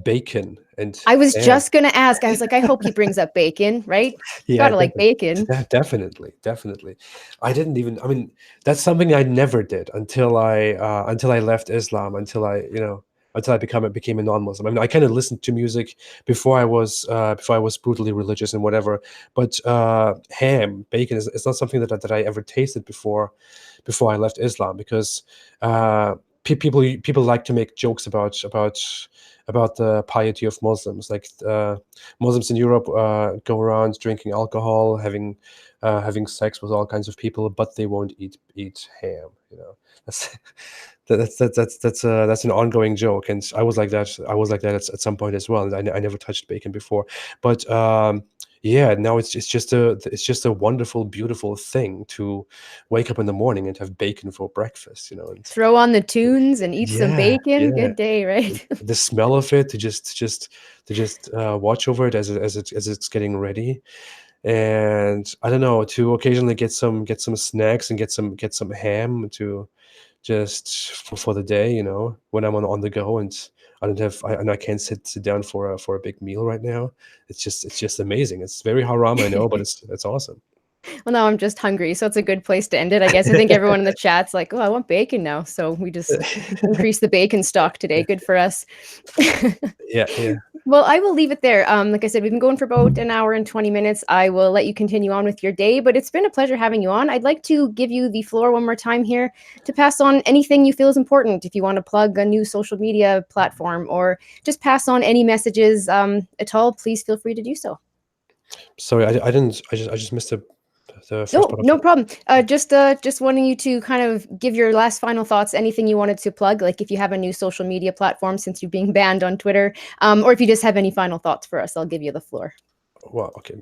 bacon and I was ham. just gonna ask. I was like, I hope he brings up bacon, right? Yeah, Gotta like bacon. definitely, definitely. I didn't even. I mean, that's something I never did until I left Islam. Until I became a non-Muslim. I mean, I kind of listened to music before I was brutally religious and whatever. But ham, bacon is not something that I ever tasted before I left Islam, because people like to make jokes about the piety of Muslims. Like Muslims in Europe go around drinking alcohol, having sex with all kinds of people, but they won't eat ham. That's that's an ongoing joke, and I was like that. I was like that at some point as well. And I never touched bacon before, but yeah, now it's just a wonderful, beautiful thing to wake up in the morning and have bacon for breakfast. And Throw on the tunes and eat some yeah, bacon. yeah, Good day, right? the smell of it, to just watch over it as it's getting ready. And I don't know, to occasionally get some snacks and get some ham to just for the day, when I'm on the go, and I can't sit down for a big meal right now. It's just amazing. It's very haram, I know, but it's awesome. Well, now I'm just hungry, so it's a good place to end it. I guess I think everyone in the chat's like, "Oh, I want bacon now." So we just increase the bacon stock today. Good for us. Yeah, yeah. Well, I will leave it there. Like I said, we've been going for about an hour and 20 minutes. I will let you continue on with your day, but it's been a pleasure having you on. I'd like to give you the floor one more time here to pass on anything you feel is important. If you want to plug a new social media platform or just pass on any messages at all, please feel free to do so. Sorry, I didn't. I just missed the first No, part of no that. problem. Just wanting you to kind of give your last final thoughts. Anything you wanted to plug, like if you have a new social media platform since you're being banned on Twitter, or if you just have any final thoughts for us, I'll give you the floor. Well, okay.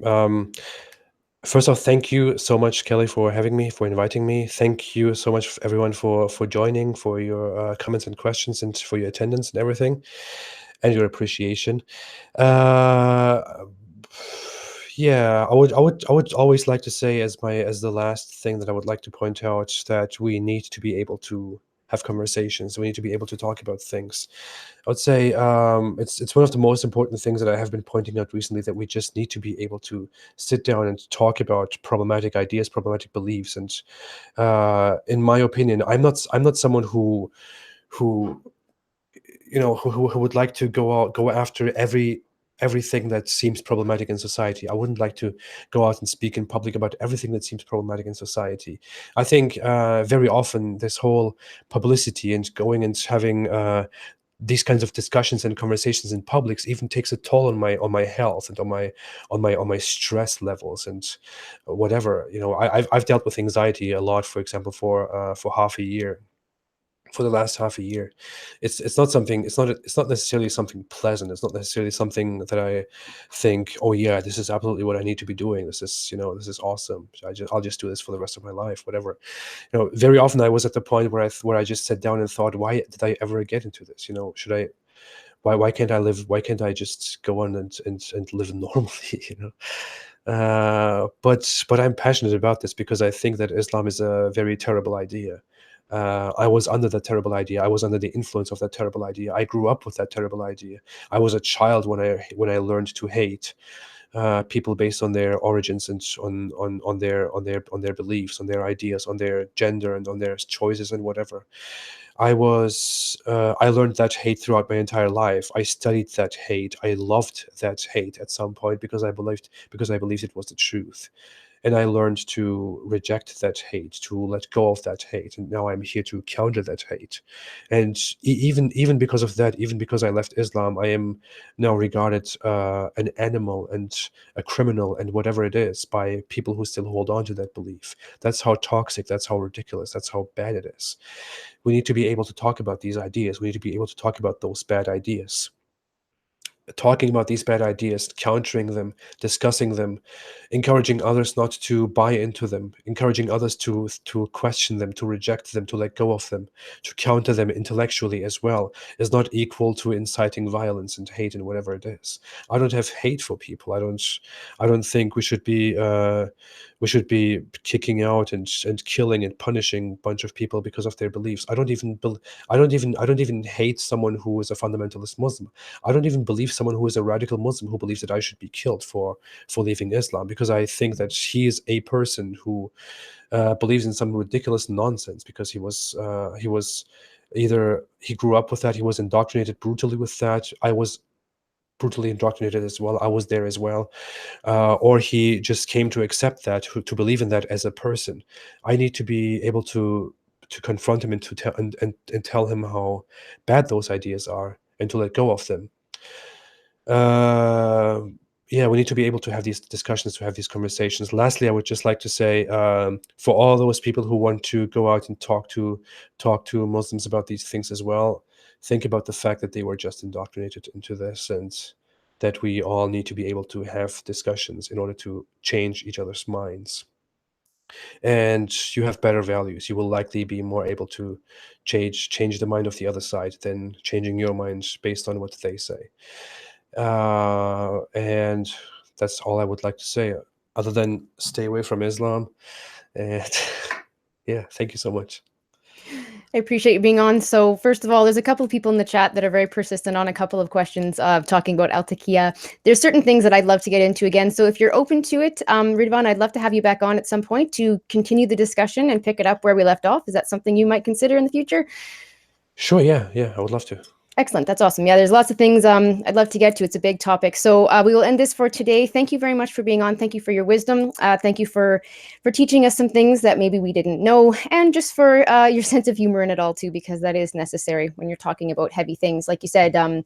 First off, thank you so much, Kelly, for having me, for inviting me. Thank you so much, everyone, for joining, for your comments and questions, and for your attendance and everything, and your appreciation. Uh, yeah, I would always like to say, as the last thing that I would like to point out, that we need to be able to have conversations. We need to be able to talk about things. I would say it's one of the most important things that I have been pointing out recently, that we just need to be able to sit down and talk about problematic ideas, problematic beliefs. And in my opinion, I'm not someone who who would like to go after everything that seems problematic in society. I wouldn't like to go out and speak in public about everything that seems problematic in society. I think very often this whole publicity and going and having these kinds of discussions and conversations in publics even takes a toll on my health and on my stress levels and whatever. I've dealt with anxiety a lot, for example, for half a year, for the last half a year. It's not necessarily something pleasant. It's not necessarily something that I think, oh yeah, this is absolutely what I need to be doing. This is awesome. I'll just do this for the rest of my life, whatever. Very often I was at the point where I just sat down and thought, why did I ever get into this? Should I why can't I live? Why can't I just go on and live normally? But I'm passionate about this because I think that Islam is a very terrible idea. I was under that terrible idea. I was under the influence of that terrible idea. I grew up with that terrible idea. I was a child when I learned to hate people based on their origins and on their beliefs, on their ideas, on their gender, and on their choices and whatever. I learned that hate throughout my entire life. I studied that hate. I loved that hate at some point because I believed it was the truth. And I learned to reject that hate, to let go of that hate. And now I'm here to counter that hate. And even because of that, even because I left Islam, I am now regarded an animal and a criminal and whatever it is by people who still hold on to that belief. That's how toxic, that's how ridiculous, that's how bad it is. We need to be able to talk about these ideas. We need to be able to talk about those bad ideas. talking about these bad ideas, countering them, discussing them, encouraging others not to buy into them, encouraging others to question them, to reject them, to let go of them, to counter them intellectually as well, is not equal to inciting violence and hate and whatever it is. I don't have hate for people. I don't think we should be kicking out and killing and punishing a bunch of people because of their beliefs. I don't even hate someone who is a fundamentalist Muslim. I don't even believe someone who is a radical Muslim who believes that I should be killed for leaving Islam, because I think that he is a person who believes in some ridiculous nonsense, because he was either he grew up with that, he was indoctrinated brutally with that. I was brutally indoctrinated as well. I was there as well. Or he just came to accept that, to believe in that as a person. I need to be able to confront him and to tell and tell him how bad those ideas are, and to let go of them. uh, yeah, we need to be able to have these discussions, to have these conversations. Lastly, I would just like to say, for all those people who want to go out and talk to Muslims about these things as well, think about the fact that they were just indoctrinated into this, and that we all need to be able to have discussions in order to change each other's minds. And you have better values. You will likely be more able to change the mind of the other side than changing your mind based on what they say. And that's all I would like to say, other than stay away from Islam. And yeah, thank you so much. I appreciate you being on. So, first of all, there's a couple of people in the chat that are very persistent on a couple of questions talking about Al Taqiyya. There's certain things that I'd love to get into again. So, if you're open to it, Ridvan, I'd love to have you back on at some point to continue the discussion and pick it up where we left off. Is that something you might consider in the future? Sure, yeah, I would love to. Excellent. That's awesome. Yeah, there's lots of things I'd love to get to. It's a big topic. So we will end this for today. Thank you very much for being on. Thank you for your wisdom. Thank you for teaching us some things that maybe we didn't know, and just for your sense of humor in it all too, because that is necessary when you're talking about heavy things. Like you said,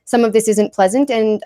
some of this isn't pleasant, and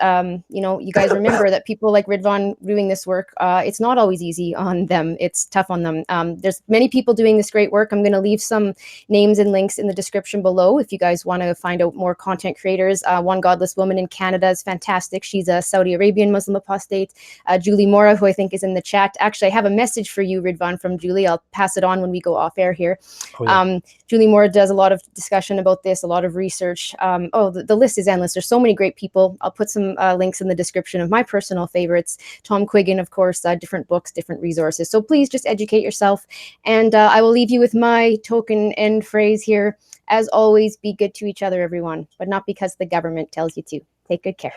you guys remember that people like Ridvan doing this work, it's not always easy on them. It's tough on them. There's many people doing this great work. I'm going to leave some names and links in the description below if you guys want to find out more content creators. OneGodlessWoman in Canada is fantastic. She's a Saudi Arabian Muslim apostate. Julie Mora, who I think is in the chat. Actually, I have a message for you, Ridvan, from Julie. I'll pass it on when we go off air here. Oh, yeah. Julie Mora does a lot of discussion about this, a lot of research. The list is endless. There's so many great people. I'll put some links in the description of my personal favorites. Tom Quiggin, of course, different books, different resources. So please just educate yourself. And I will leave you with my token end phrase here. As always, be good to each other, everyone, but not because the government tells you to. Take good care.